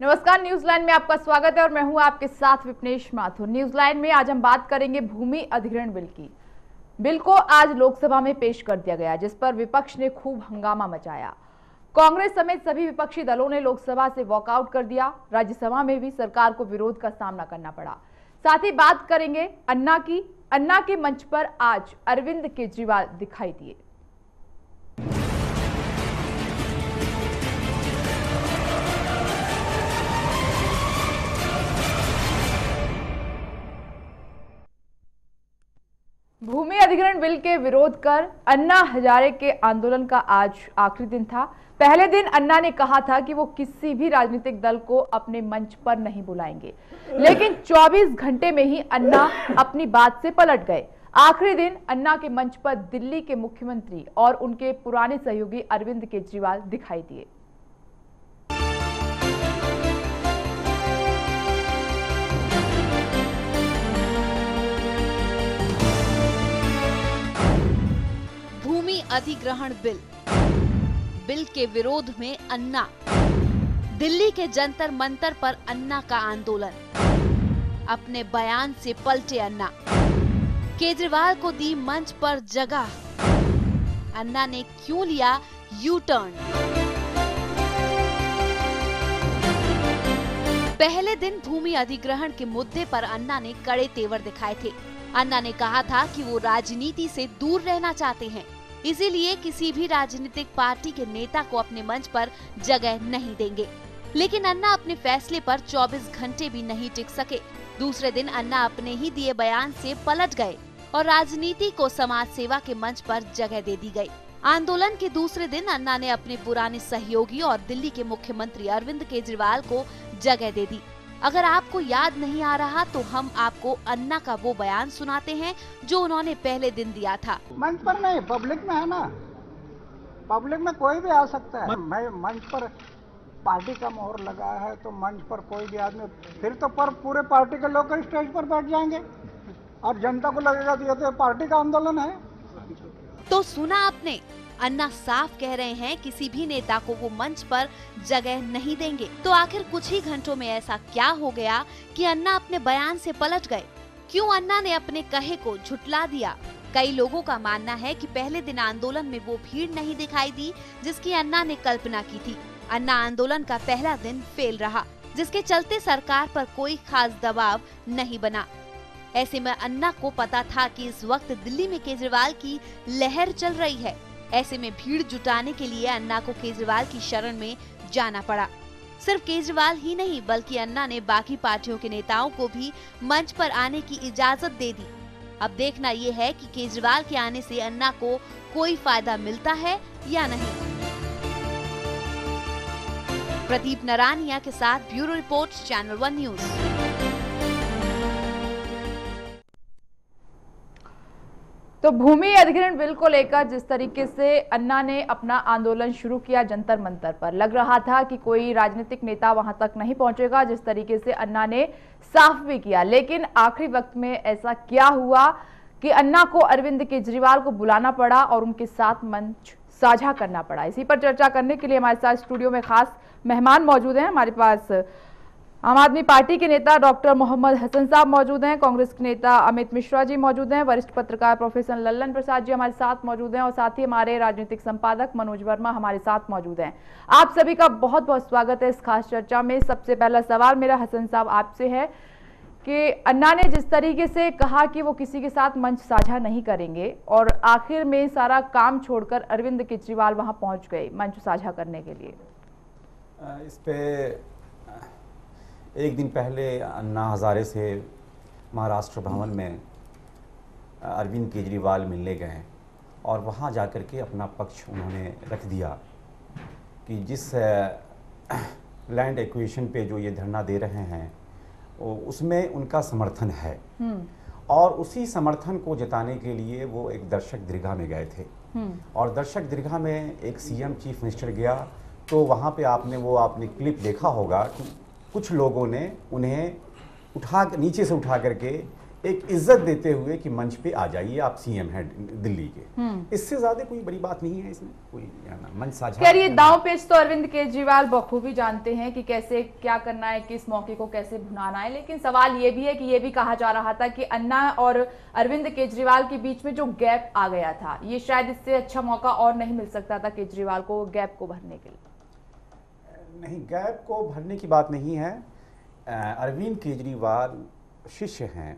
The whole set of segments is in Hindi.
नमस्कार, न्यूज लाइन में आपका स्वागत है और मैं हूं आपके साथ विपनेश माथुर। न्यूज लाइन में आज हम बात करेंगे भूमि अधिग्रहण बिल की। बिल को आज लोकसभा में पेश कर दिया गया, जिस पर विपक्ष ने खूब हंगामा मचाया। कांग्रेस समेत सभी विपक्षी दलों ने लोकसभा से वॉकआउट कर दिया। राज्यसभा में भी सरकार को विरोध का सामना करना पड़ा। साथ ही बात करेंगे अन्ना की। अन्ना के मंच पर आज अरविंद केजरीवाल दिखाई दिए। भूमि अधिग्रहण बिल के विरोध कर अन्ना हजारे के आंदोलन का आज आखिरी दिन था। पहले दिन अन्ना ने कहा था कि वो किसी भी राजनीतिक दल को अपने मंच पर नहीं बुलाएंगे, लेकिन 24 घंटे में ही अन्ना अपनी बात से पलट गए। आखिरी दिन अन्ना के मंच पर दिल्ली के मुख्यमंत्री और उनके पुराने सहयोगी अरविंद केजरीवाल दिखाई दिए। भूमि अधिग्रहण बिल के विरोध में अन्ना। दिल्ली के जंतर मंतर पर अन्ना का आंदोलन। अपने बयान से पलटे अन्ना। केजरीवाल को दी मंच पर जगह। अन्ना ने क्यों लिया यू टर्न? पहले दिन भूमि अधिग्रहण के मुद्दे पर अन्ना ने कड़े तेवर दिखाए थे। अन्ना ने कहा था कि वो राजनीति से दूर रहना चाहते हैं, इसीलिए किसी भी राजनीतिक पार्टी के नेता को अपने मंच पर जगह नहीं देंगे। लेकिन अन्ना अपने फैसले पर 24 घंटे भी नहीं टिक सके। दूसरे दिन अन्ना अपने ही दिए बयान से पलट गए और राजनीति को समाज सेवा के मंच पर जगह दे दी गई। आंदोलन के दूसरे दिन अन्ना ने अपने पुराने सहयोगी और दिल्ली के मुख्यमंत्री अरविंद केजरीवाल को जगह दे दी। अगर आपको याद नहीं आ रहा तो हम आपको अन्ना का वो बयान सुनाते हैं जो उन्होंने पहले दिन दिया था। मंच पर नहीं, पब्लिक में है ना। पब्लिक में कोई भी आ सकता है। मैं मंच पर पार्टी का मोहर लगा है तो मंच पर कोई भी आदमी, फिर तो पर पूरे पार्टी के लोग स्टेज पर बैठ जाएंगे और जनता को लगेगा कि ये तो पार्टी का आंदोलन है। तो सुना आपने, अन्ना साफ कह रहे हैं किसी भी नेता को वो मंच पर जगह नहीं देंगे। तो आखिर कुछ ही घंटों में ऐसा क्या हो गया कि अन्ना अपने बयान से पलट गए? क्यों अन्ना ने अपने कहे को झुटला दिया? कई लोगों का मानना है कि पहले दिन आंदोलन में वो भीड़ नहीं दिखाई दी जिसकी अन्ना ने कल्पना की थी। अन्ना आंदोलन का पहला दिन फेल रहा, जिसके चलते सरकार पर कोई खास दबाव नहीं बना। ऐसे में अन्ना को पता था कि इस वक्त दिल्ली में केजरीवाल की लहर चल रही है। ऐसे में भीड़ जुटाने के लिए अन्ना को केजरीवाल की शरण में जाना पड़ा। सिर्फ केजरीवाल ही नहीं बल्कि अन्ना ने बाकी पार्टियों के नेताओं को भी मंच पर आने की इजाजत दे दी। अब देखना ये है कि केजरीवाल के आने से अन्ना को कोई फायदा मिलता है या नहीं। प्रदीप नारायणिया के साथ ब्यूरो रिपोर्ट, चैनल 1 न्यूज। तो भूमि अधिग्रहण बिल को लेकर जिस तरीके से अन्ना ने अपना आंदोलन शुरू किया जंतर मंतर पर, लग रहा था कि कोई राजनीतिक नेता वहां तक नहीं पहुंचेगा, जिस तरीके से अन्ना ने साफ भी किया। लेकिन आखिरी वक्त में ऐसा क्या हुआ कि अन्ना को अरविंद केजरीवाल को बुलाना पड़ा और उनके साथ मंच साझा करना पड़ा। इसी पर चर्चा करने के लिए हमारे साथ स्टूडियो में खास मेहमान मौजूद हैं। हमारे पास आम आदमी पार्टी के नेता डॉक्टर मोहम्मद हसन साहब मौजूद हैं, कांग्रेस के नेता अमित मिश्रा जी मौजूद हैं, वरिष्ठ पत्रकार प्रोफेसर लल्लन प्रसाद जी हमारे साथ मौजूद हैं और साथ ही हमारे राजनीतिक संपादक मनोज वर्मा हमारे साथ मौजूद हैं। आप सभी का बहुत बहुत स्वागत है इस खास चर्चा में। सबसे पहला सवाल मेरा हसन साहब आपसे है कि अन्ना ने जिस तरीके से कहा कि वो किसी के साथ मंच साझा नहीं करेंगे और आखिर में सारा काम छोड़कर अरविंद केजरीवाल वहां पहुंच गए मंच साझा करने के लिए। इस पे एक दिन पहले अन्ना हजारे से महाराष्ट्र भवन में अरविंद केजरीवाल मिलने गए और वहां जाकर के अपना पक्ष उन्होंने रख दिया कि जिस लैंड एक्विजिशन पे जो ये धरना दे रहे हैं उसमें उनका समर्थन है और उसी समर्थन को जताने के लिए वो एक दर्शक दीर्घा में गए थे और दर्शक दीर्घा में एक सीएम चीफ मिनिस्टर गया तो वहाँ पे आपने क्लिप देखा होगा कि कुछ लोगों ने उन्हें नीचे से उठा करके एक इज्जत देते हुए कि मंच पे आ जाइए, आप सीएम हैं दिल्ली के। इससे ज्यादा कोई बड़ी बात नहीं है इसमें, कोई मंच साझा। खैर ये दांव पेच तो अरविंद केजरीवाल बखूबी जानते हैं कि कैसे क्या करना है, किस मौके को कैसे भुनाना है। लेकिन सवाल ये भी है कि ये भी कहा जा रहा था कि अन्ना और अरविंद केजरीवाल के बीच में जो गैप आ गया था, ये शायद इससे अच्छा मौका और नहीं मिल सकता था केजरीवाल को गैप को भरने के लिए। नहीं, गैप को भरने की बात नहीं है। अरविंद केजरीवाल शिष्य हैं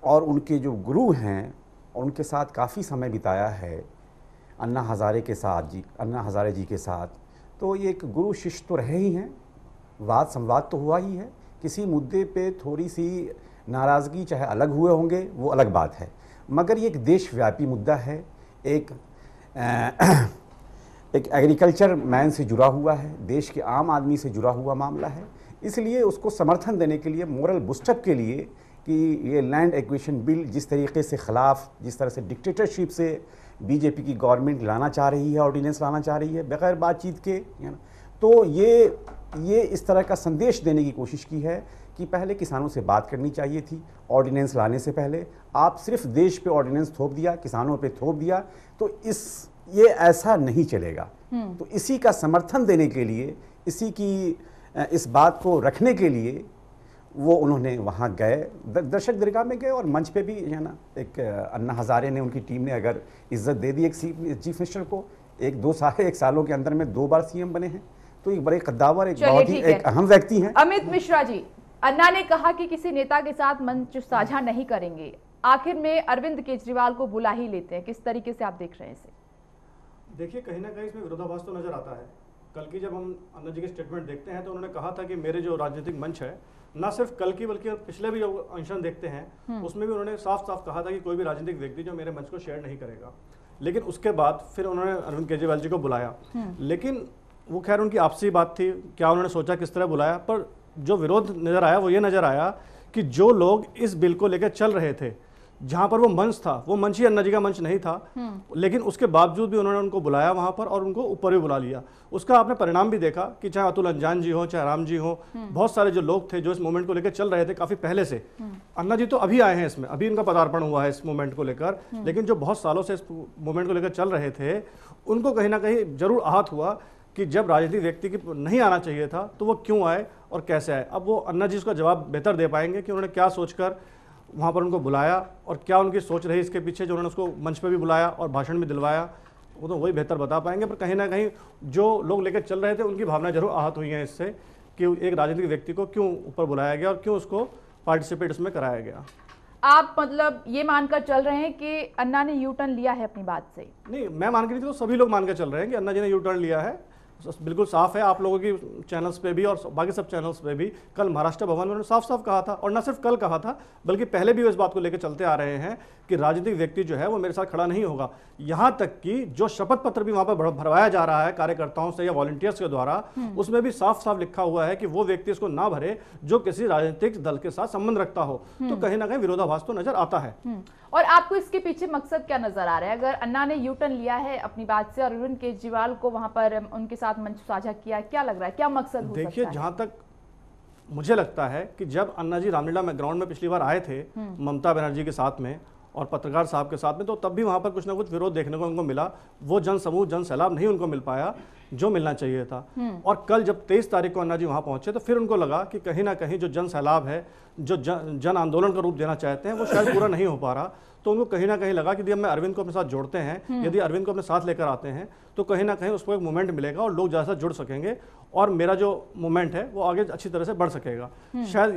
और उनके जो गुरु हैं उनके साथ काफ़ी समय बिताया है अन्ना हज़ारे जी के साथ। तो ये एक गुरु शिष्य तो रहे ही हैं, वाद संवाद तो हुआ ही है। किसी मुद्दे पे थोड़ी सी नाराज़गी चाहे अलग हुए होंगे, वो अलग बात है, मगर ये एक देशव्यापी मुद्दा है, एक एग्रीकल्चर मैन से जुड़ा हुआ है, देश के आम आदमी से जुड़ा हुआ मामला है। इसलिए उसको समर्थन देने के लिए, मोरल बूस्टअप के लिए कि ये लैंड एक्विजिशन बिल जिस तरीके से ख़िलाफ़, जिस तरह से डिक्टेटरशिप से बीजेपी की गवर्नमेंट लाना चाह रही है, ऑर्डिनेंस लाना चाह रही है बगैर बातचीत के, तो ये इस तरह का संदेश देने की कोशिश की है कि पहले किसानों से बात करनी चाहिए थी ऑर्डिनेंस लाने से पहले। आप सिर्फ देश पे ऑर्डिनेंस थोप दिया, किसानों पे थोप दिया, तो ये ऐसा नहीं चलेगा। तो इसी का समर्थन देने के लिए, इस बात को रखने के लिए वो उन्होंने वहाँ गए, दर्शक दरगाह में गए, और मंच पे भी है ना, एक अन्ना हज़ारे ने, उनकी टीम ने अगर इज्जत दे दी एक चीफ मिनिस्टर को, एक सालों के अंदर में 2 बार सीएम बने हैं, तो एक बड़े कद्दावर, एक बहुत ही एक अहम व्यक्ति हैं। अमित मिश्रा जी, अन्ना ने कहा कि किसी नेता के साथ मंच साझा नहीं करेंगे, आखिर में अरविंद केजरीवाल को बुला ही लेते हैं, किस तरीके से आप देख रहे हैं इसे? देखिए, कहीं ना कहीं इसमें विरोधाभास तो नजर आता है। कल की जब हम अन्ना जी के स्टेटमेंट देखते हैं तो उन्होंने कहा था कि मेरे जो राजनीतिक मंच है, ना सिर्फ कल की बल्कि पिछले भी जो अनशन देखते हैं उसमें भी उन्होंने साफ साफ कहा था कि कोई भी राजनीतिक व्यक्ति जो मेरे मंच को शेयर नहीं करेगा। लेकिन उसके बाद फिर उन्होंने अरविंद केजरीवाल जी को बुलाया, लेकिन वो खैर उनकी आपसी बात थी, क्या उन्होंने सोचा किस तरह बुलाया, पर जो विरोध नजर आया वो ये नजर आया कि जो लोग इस बिल को लेकर चल रहे थे, जहां पर वो मंच था, वो मंच ही अन्ना जी का मंच नहीं था, लेकिन उसके बावजूद भी उन्होंने उनको बुलाया वहां पर और उनको ऊपर भी बुला लिया। उसका आपने परिणाम भी देखा कि चाहे अतुल अंजान जी हो, चाहे राम जी हो, बहुत सारे जो लोग थे जो इस मूवमेंट को लेकर चल रहे थे काफी पहले से। अन्ना जी तो अभी आए हैं इसमें, अभी इनका पदार्पण हुआ है इस मूवमेंट को लेकर, लेकिन जो बहुत सालों से इस मूवमेंट को लेकर चल रहे थे उनको कहीं ना कहीं जरूर आहत हुआ कि जब राजनीतिक व्यक्ति की नहीं आना चाहिए था तो वो क्यों आए और कैसे आए। अब वो अन्ना जी उसका जवाब बेहतर दे पाएंगे कि उन्होंने क्या सोचकर वहाँ पर उनको बुलाया और क्या उनकी सोच रही इसके पीछे जो उन्होंने उसको मंच पे भी बुलाया और भाषण भी दिलवाया, वो तो वही बेहतर बता पाएंगे। पर कहीं ना कहीं जो लोग लेकर चल रहे थे उनकी भावना जरूर आहत हुई है इससे कि एक राजनीतिक व्यक्ति को क्यों ऊपर बुलाया गया और क्यों उसको पार्टिसिपेट इसमें कराया गया। आप मतलब ये मानकर चल रहे हैं कि अन्ना ने यू टर्न लिया है अपनी बात से? नहीं, मैं मान के नहीं, तो सभी लोग मान के चल रहे हैं कि अन्ना जी ने यू टर्न लिया है, बिल्कुल साफ है। आप लोगों की चैनल्स पे भी और बाकी सब चैनल्स पे भी कल महाराष्ट्र भवन में उन्होंने साफ साफ कहा था, और न सिर्फ कल कहा था बल्कि पहले भी वो इस बात को लेकर चलते आ रहे हैं कि राजनीतिक व्यक्ति जो है वो मेरे साथ खड़ा नहीं होगा। यहां तक कि जो शपथ पत्र भी वहां पर भरवाया जा रहा है कार्यकर्ताओं से या वॉलंटियर्स के द्वारा, उसमें भी साफ साफ लिखा हुआ है कि वो व्यक्ति इसको ना भरे जो किसी राजनीतिक दल के साथ संबंध रखता हो। तो कहीं ना कहीं विरोधाभास तो नजर आता है। और आपको इसके पीछे मकसद क्या नजर आ रहा है? अगर अन्ना ने यू टर्न लिया है अपनी बात से और अरविंद केजरीवाल को वहां पर उनके साथ मंच साझा किया, क्या लग रहा है, क्या मकसद हो सकता है? देखिए, जहां तक मुझे लगता है कि जब अन्ना जी रामलीला में ग्राउंड में पिछली बार आए थे ममता बनर्जी के साथ में और पत्रकार साहब के साथ में, तो तब भी वहां पर कुछ ना कुछ विरोध देखने को उनको मिला। वो जन समूह, जन सैलाब नहीं उनको मिल पाया जो मिलना चाहिए था। और कल जब 23 तारीख को अन्ना जी वहां पहुंचे तो फिर उनको लगा कि कहीं ना कहीं जो जन सैलाब है, जो जन आंदोलन का रूप देना चाहते हैं, वो शायद पूरा नहीं हो पा रहा। तो उनको कहीं ना कहीं लगा कि यदि हम अरविंद को अपने साथ जोड़ते हैं, यदि अरविंद को अपने साथ लेकर आते हैं, तो कहीं ना कहीं उसको एक मूवमेंट मिलेगा और लोग ज़्यादा जुड़ सकेंगे और मेरा जो मूवमेंट है वो आगे अच्छी तरह से बढ़ सकेगा। शायद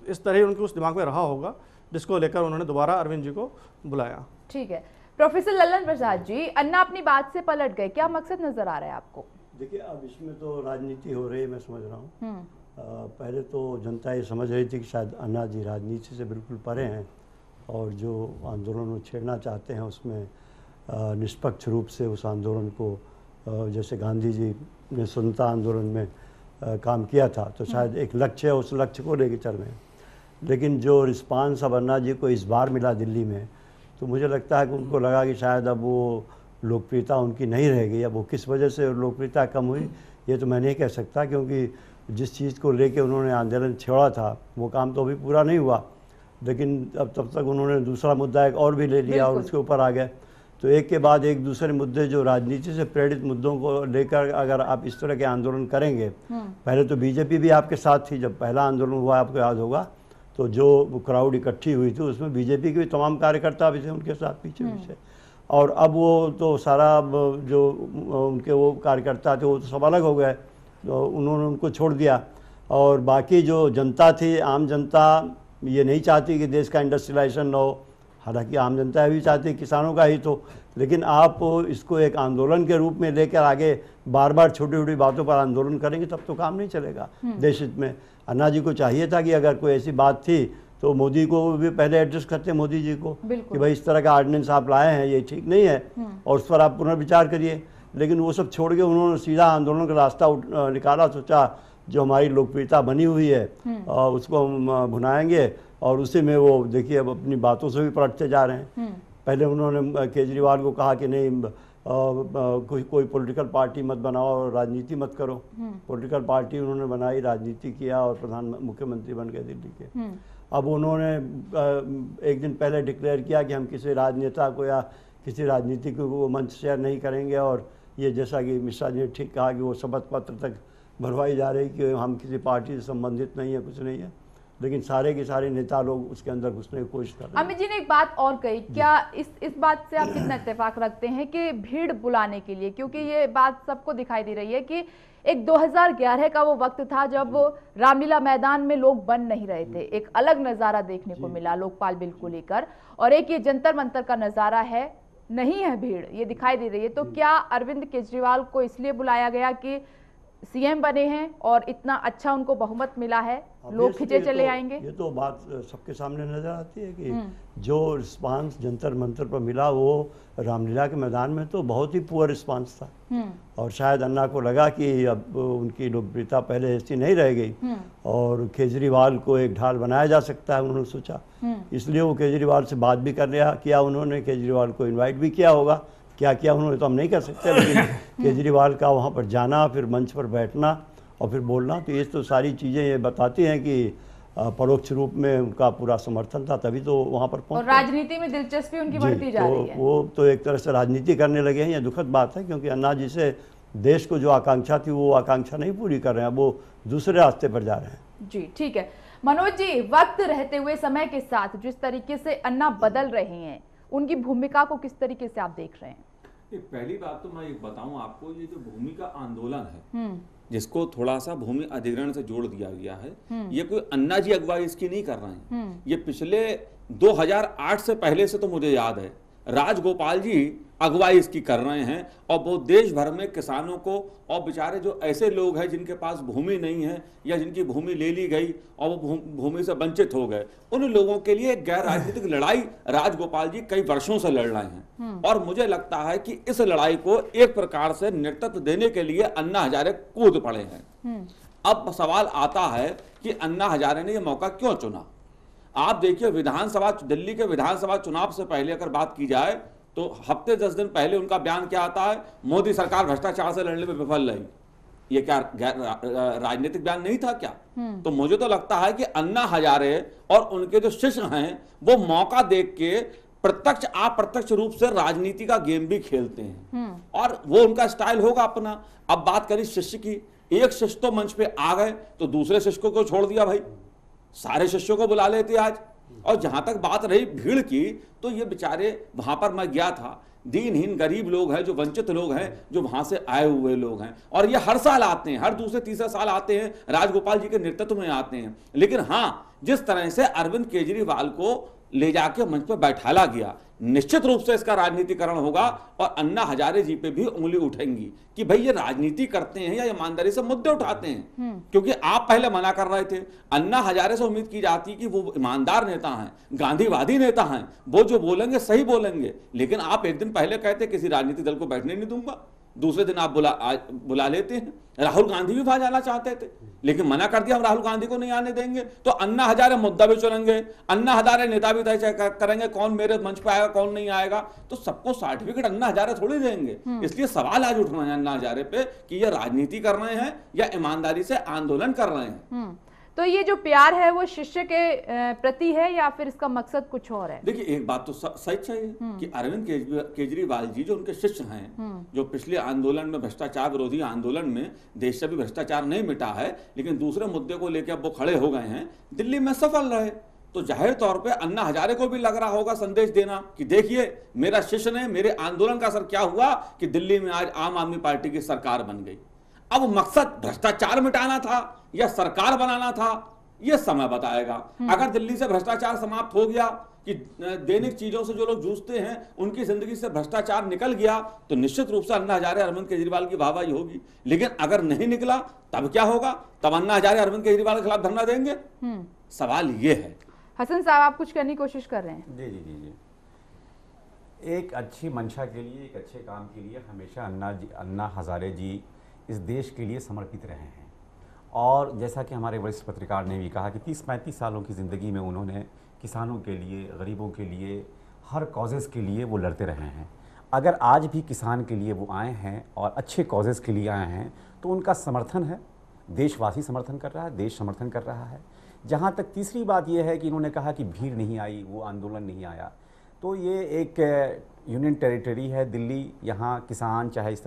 इस तरह उनके उस दिमाग में रहा होगा, जिसको लेकर उन्होंने दोबारा अरविंद जी को बुलाया। ठीक है, प्रोफेसर ललन प्रसाद जी, अन्ना अपनी बात से पलट गए, क्या मकसद नजर आ रहा है आपको? देखिए, अब इसमें तो राजनीति हो रही है, मैं समझ रहा हूँ। पहले तो जनता ये समझ रही थी कि शायद अन्ना जी राजनीति से बिल्कुल परे हैं और जो आंदोलन छेड़ना चाहते हैं उसमें निष्पक्ष रूप से उस आंदोलन को, जैसे गांधी जी ने स्वतंत्रता आंदोलन में काम किया था, तो शायद एक लक्ष्य है, उस लक्ष्य को लेकर चल रहे हैं। लेकिन जो रिस्पांस अब अन्ना जी को इस बार मिला दिल्ली में, तो मुझे लगता है कि उनको लगा कि शायद अब वो लोकप्रियता उनकी नहीं रहेगी। अब वो किस वजह से लोकप्रियता कम हुई ये तो मैं नहीं कह सकता, क्योंकि जिस चीज़ को लेके उन्होंने आंदोलन छेड़ा था वो काम तो अभी पूरा नहीं हुआ, लेकिन अब तब तक उन्होंने दूसरा मुद्दा एक और भी ले लिया और उसके ऊपर आ गए। तो एक के बाद एक दूसरे मुद्दे, जो राजनीति से प्रेरित मुद्दों को लेकर अगर आप इस तरह के आंदोलन करेंगे, पहले तो बीजेपी भी आपके साथ थी जब पहला आंदोलन हुआ, आपको याद होगा, तो जो क्राउड इकट्ठी हुई थी उसमें बीजेपी के भी तमाम कार्यकर्ता भी थे उनके साथ पीछे पीछे, और अब वो तो सारा जो उनके वो कार्यकर्ता थे वो तो सब अलग हो गए, तो उन्होंने उनको छोड़ दिया। और बाकी जो जनता थी, आम जनता ये नहीं चाहती कि देश का इंडस्ट्रियलाइजेशन न हो, हालांकि आम जनता भी चाहती है किसानों का ही तो, लेकिन आप इसको एक आंदोलन के रूप में लेकर आगे बार बार छोटी छोटी बातों पर आंदोलन करेंगे तब तो काम नहीं चलेगा देश हित में। अन्ना जी को चाहिए था कि अगर कोई ऐसी बात थी तो मोदी को भी पहले एड्रेस करते, मोदी जी को, कि भाई इस तरह का ऑर्डिनेंस आप लाए हैं ये ठीक नहीं है और उस पर आप पुनर्विचार करिए। लेकिन वो सब छोड़ के उन्होंने सीधा आंदोलन का रास्ता निकाला, सोचा जो हमारी लोकप्रियता बनी हुई है उसको हम भुनाएंगे, और उसी में वो देखिए अब अपनी बातों से भी पलटते जा रहे हैं। पहले उन्होंने केजरीवाल को कहा कि नहीं कोई पॉलिटिकल पार्टी मत बनाओ और राजनीति मत करो, पॉलिटिकल पार्टी उन्होंने बनाई, राजनीति किया और मुख्यमंत्री बन गए दिल्ली के। अब उन्होंने एक दिन पहले डिक्लेयर किया कि हम किसी राजनेता को या किसी राजनीतिक को मंच शेयर नहीं करेंगे, और ये जैसा कि मिश्रा जी ने ठीक कहा कि वो शपथ पत्र तक भरवाई जा रही कि हम किसी पार्टी से संबंधित नहीं है, कुछ नहीं है, लेकिन सारे के सारे नेता लोग उसके अंदर घुसने की कोशिश कर रहे हैं। अमित जी ने एक बात और कही, क्या इस बात से आप कितना इत्तेफाक रखते हैं कि भीड़ बुलाने के लिए, क्योंकि ये बात सबको दिखाई दे रही है कि एक 2011 का वो वक्त था जब रामलीला मैदान में लोग बन नहीं रहे थे, एक अलग नजारा देखने को मिला लोकपाल बिल को लेकर, और एक ये जंतर मंतर का नजारा है, नहीं है भीड़, ये दिखाई दे रही है। तो क्या अरविंद केजरीवाल को इसलिए बुलाया गया कि सीएम बने हैं और इतना अच्छा उनको बहुमत मिला है, लोग खिंचे चले आएंगे? ये तो बात सबके सामने नजर आती है कि जो रिस्पांस जंतर मंतर पर मिला वो रामलीला के मैदान में तो बहुत ही पुअर रिस्पांस था, और शायद अन्ना को लगा कि अब उनकी लोकप्रियता पहले ऐसी नहीं रह गई और केजरीवाल को एक ढाल बनाया जा सकता है, उन्होंने सोचा। इसलिए वो केजरीवाल से बात भी कर लिया किया उन्होंने, केजरीवाल को इन्वाइट भी किया होगा, क्या किया उन्होंने तो हम नहीं कर सकते, लेकिन केजरीवाल का वहाँ पर जाना, फिर मंच पर बैठना और फिर बोलना, तो ये तो सारी चीज़ें ये बताती हैं कि परोक्ष रूप में उनका पूरा समर्थन था, तभी तो वहाँ पर पहुँचे। और राजनीति में दिलचस्पी उनकी बढ़ती जा रही है। वो तो एक तरह से राजनीति करने लगे हैं, ये दुखद बात है, क्योंकि अन्ना जी से देश को जो आकांक्षा थी वो आकांक्षा नहीं पूरी कर रहे हैं, वो दूसरे रास्ते पर जा रहे हैं। जी ठीक है मनोज जी, वक्त रहते हुए समय के साथ जिस तरीके से अन्ना बदल रहे हैं, उनकी भूमिका को किस तरीके से आप देख रहे हैं? पहली बात तो मैं ये बताऊं आपको, ये जो भूमि का आंदोलन है जिसको थोड़ा सा भूमि अधिग्रहण से जोड़ दिया गया है, ये कोई अन्ना जी अगुवाई इसकी नहीं कर रहे हैं। ये पिछले 2008 से पहले से तो मुझे याद है राजगोपाल जी अगुवाई इसकी कर रहे हैं, और वो देश भर में किसानों को और बेचारे जो ऐसे लोग हैं जिनके पास भूमि नहीं है या जिनकी भूमि ले ली गई और वो भूमि से वंचित हो गए, उन लोगों के लिए गैर राजनीतिक लड़ाई राजगोपाल जी कई वर्षों से लड़ रहे हैं। और मुझे लगता है कि इस लड़ाई को एक प्रकार से नेतृत्व देने के लिए अन्ना हजारे कूद पड़े हैं। अब सवाल आता है कि अन्ना हजारे ने यह मौका क्यों चुना। आप देखिए विधानसभा, दिल्ली के विधानसभा चुनाव से पहले अगर बात की जाए तो हफ्ते 10 दिन पहले उनका बयान क्या आता है, मोदी सरकार भ्रष्टाचार से लड़ने में विफल रही। ये क्या राजनीतिक बयान नहीं था क्या? तो मुझे तो लगता है कि अन्ना हजारे और उनके जो शिष्य हैं वो मौका देख के प्रत्यक्ष अप्रत्यक्ष रूप से राजनीति का गेम भी खेलते हैं, और वो उनका स्टाइल होगा अपना। अब बात करें शिष्य की, एक शिष्य तो मंच पे आ गए तो दूसरे शिष्य को छोड़ दिया, भाई सारे शिष्यों को बुला लेते आज। और जहां तक बात रही भीड़ की, तो ये बेचारे, वहां पर मैं गया था, दीनहीन गरीब लोग हैं, जो वंचित लोग हैं, जो वहां से आए हुए लोग हैं, और ये हर साल आते हैं, हर दूसरे तीसरे साल आते हैं, राजगोपाल जी के नेतृत्व में आते हैं। लेकिन हाँ, जिस तरह से अरविंद केजरीवाल को ले जाके मंच पर बैठाला गया, निश्चित रूप से इसका राजनीतिकरण होगा, और अन्ना हजारे जी पे भी उंगली उठेंगी कि भाई ये राजनीति करते हैं या ईमानदारी से मुद्दे उठाते हैं। क्योंकि आप पहले मना कर रहे थे, अन्ना हजारे से उम्मीद की जाती कि वो ईमानदार नेता हैं, गांधीवादी नेता हैं, वो जो बोलेंगे सही बोलेंगे, लेकिन आप एक दिन पहले कहते किसी राजनीतिक दल को बैठने नहीं दूंगा, दूसरे दिन आप बुला लेते हैं। राहुल गांधी भी वहां जाना चाहते थे, लेकिन मना कर दिया, हम राहुल गांधी को नहीं आने देंगे। तो अन्ना हजारे मुद्दा भी चुनेंगे, अन्ना हजारे नेता भी तय करेंगे कौन मेरे मंच पर आएगा कौन नहीं आएगा। तो सबको सर्टिफिकेट अन्ना हजारे थोड़ी देंगे। इसलिए सवाल आज उठ रहे हैं अन्ना हजारे पे कि ये राजनीति कर रहे हैं या ईमानदारी से आंदोलन कर रहे हैं। तो ये जो प्यार है वो शिष्य के प्रति है या फिर इसका मकसद कुछ और है? देखिए, एक बात तो सच है कि अरविंद केजरीवाल जी जो उनके शिष्य हैं, जो पिछले आंदोलन में भ्रष्टाचार विरोधी आंदोलन में देश से भी भ्रष्टाचार नहीं मिटा है, लेकिन दूसरे मुद्दे को लेकर अब वो खड़े हो गए हैं, दिल्ली में सफल रहे। तो जाहिर तौर पे अन्ना हजारे को भी लग रहा होगा संदेश देना कि देखिए मेरा शिष्य ने, मेरे आंदोलन का असर क्या हुआ कि दिल्ली में आज आम आदमी पार्टी की सरकार बन गई। अब मकसद भ्रष्टाचार मिटाना था या सरकार बनाना था, यह समय बताएगा। अगर दिल्ली से भ्रष्टाचार समाप्त हो गया कि दैनिक चीजों से जो लोग जूझते हैं उनकी जिंदगी से भ्रष्टाचार निकल गया, तो निश्चित रूप से अन्ना हजारे अरविंद केजरीवाल की वाहवाही होगी। लेकिन अगर नहीं निकला तब क्या होगा? तब अन्ना हजारे अरविंद केजरीवाल के खिलाफ धरना देंगे। सवाल ये है। हसन साहब, आप कुछ करने की कोशिश कर रहे हैं? जी जी जी जी, एक अच्छी मंशा के लिए, एक अच्छे काम के लिए हमेशा अन्ना हजारे जी इस देश के लिए समर्पित रहे हैं। और जैसा कि हमारे वरिष्ठ पत्रकार ने भी कहा कि 30-35 सालों की ज़िंदगी में उन्होंने किसानों के लिए, गरीबों के लिए, हर कॉजेज़ के लिए वो लड़ते रहे हैं। अगर आज भी किसान के लिए वो आए हैं और अच्छे कॉजेज़ के लिए आए हैं तो उनका समर्थन है, देशवासी समर्थन कर रहा है, देश समर्थन कर रहा है। जहाँ तक तीसरी बात ये है कि इन्होंने कहा कि भीड़ नहीं आई, वो आंदोलन नहीं आया, तो ये एक यूनियन टेरिटरी है दिल्ली। यहाँ किसान चाहे इस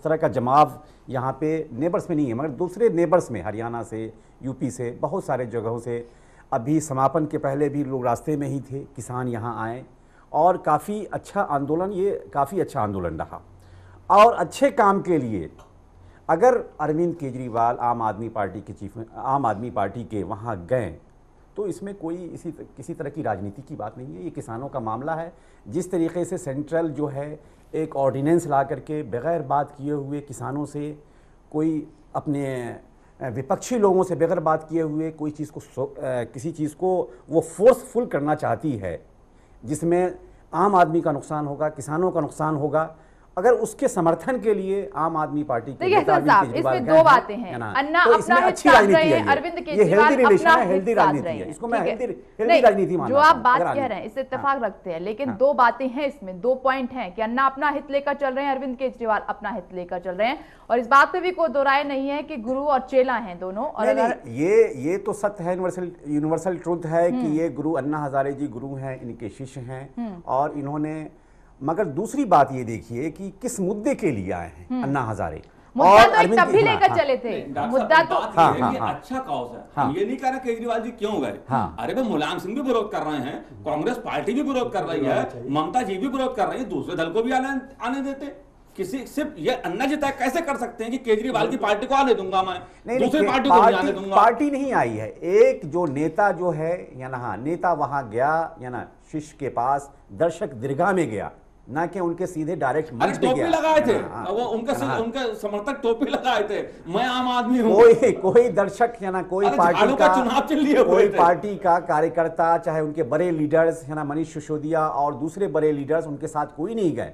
तरह का जमाव यहाँ पे नेबर्स में नहीं है, मगर दूसरे नेबर्स में, हरियाणा से, यूपी से, बहुत सारे जगहों से अभी समापन के पहले भी लोग रास्ते में ही थे, किसान यहाँ आए और काफ़ी अच्छा आंदोलन, ये काफ़ी अच्छा आंदोलन रहा। और अच्छे काम के लिए अगर अरविंद केजरीवाल आम आदमी पार्टी के वहाँ गए तो इसमें कोई किसी तरह की राजनीति की बात नहीं है। ये किसानों का मामला है। जिस तरीके से सेंट्रल जो है एक ऑर्डिनेंस ला करके बग़ैर बात किए हुए किसानों से, कोई अपने विपक्षी लोगों से बग़ैर बात किए हुए कोई किसी चीज़ को वो फोर्सफुल करना चाहती है, जिसमें आम आदमी का नुकसान होगा, किसानों का नुकसान होगा, अगर उसके समर्थन के लिए आम आदमी पार्टी के इसमें दो बातें हैं। अन्ना तो अपना हित साध रहे हैं, अरविंद केजरीवाल अपना हित साध रहे हैं। इसको मैं हेल्दी राजनीति मानता हूं। जो आप बात कह रहे हैं इससे इत्तेफाक रखते हैं, लेकिन दो बातें हैं इसमें, दो पॉइंट हैं कि अन्ना अपना हित लेकर चल रहे हैं, अरविंद केजरीवाल अपना हित लेकर चल रहे हैं। और इस बात पे भी कोई दो राय नहीं है कि गुरु और चेला हैं दोनों। और ये तो सत्य है, यूनिवर्सल ट्रुथ है कि ये गुरु अन्ना हजारे जी गुरु हैं, इनके शिष्य हैं। और इन्होंने, मगर दूसरी बात ये देखिए कि किस मुद्दे के लिए आए हैं अन्ना हजारे। मुद्दा तो एक तब भी लेकर चले थे, मुद्दा तो अच्छा कॉज है। ये नहीं कह रहा केजरीवाल जी क्यों गए। अरे भाई, मुलायम सिंह भी विरोध कर रहे हैं, कांग्रेस पार्टी भी विरोध कर रही है, ममता जी भी विरोध कर रही है, दूसरे दल को भी आने देते। किसी सिर्फ ये अन्ना जी तय कैसे कर सकते हैं कि केजरीवाल की पार्टी को आने दूंगा मैं, दूसरी पार्टी को नहीं आने दूंगा। पार्टी नहीं आई है, एक जो नेता जो है या ना, नेता वहां गया या ना शिष्य के पास दर्शक दीर्घा में गया, ना कि उनके सीधे डायरेक्ट मंच पे गया। लगाए थे वो, उनके समर्थक टोपी लगाए थे, मैं आम आदमी हूं। कोई दर्शक या ना कोई पार्टी का चुनाव चल रही है, कोई पार्टी का कार्यकर्ता, चाहे उनके बड़े लीडर्स है ना, मनीष सिसोदिया और दूसरे बड़े लीडर्स, उनके साथ कोई नहीं गए।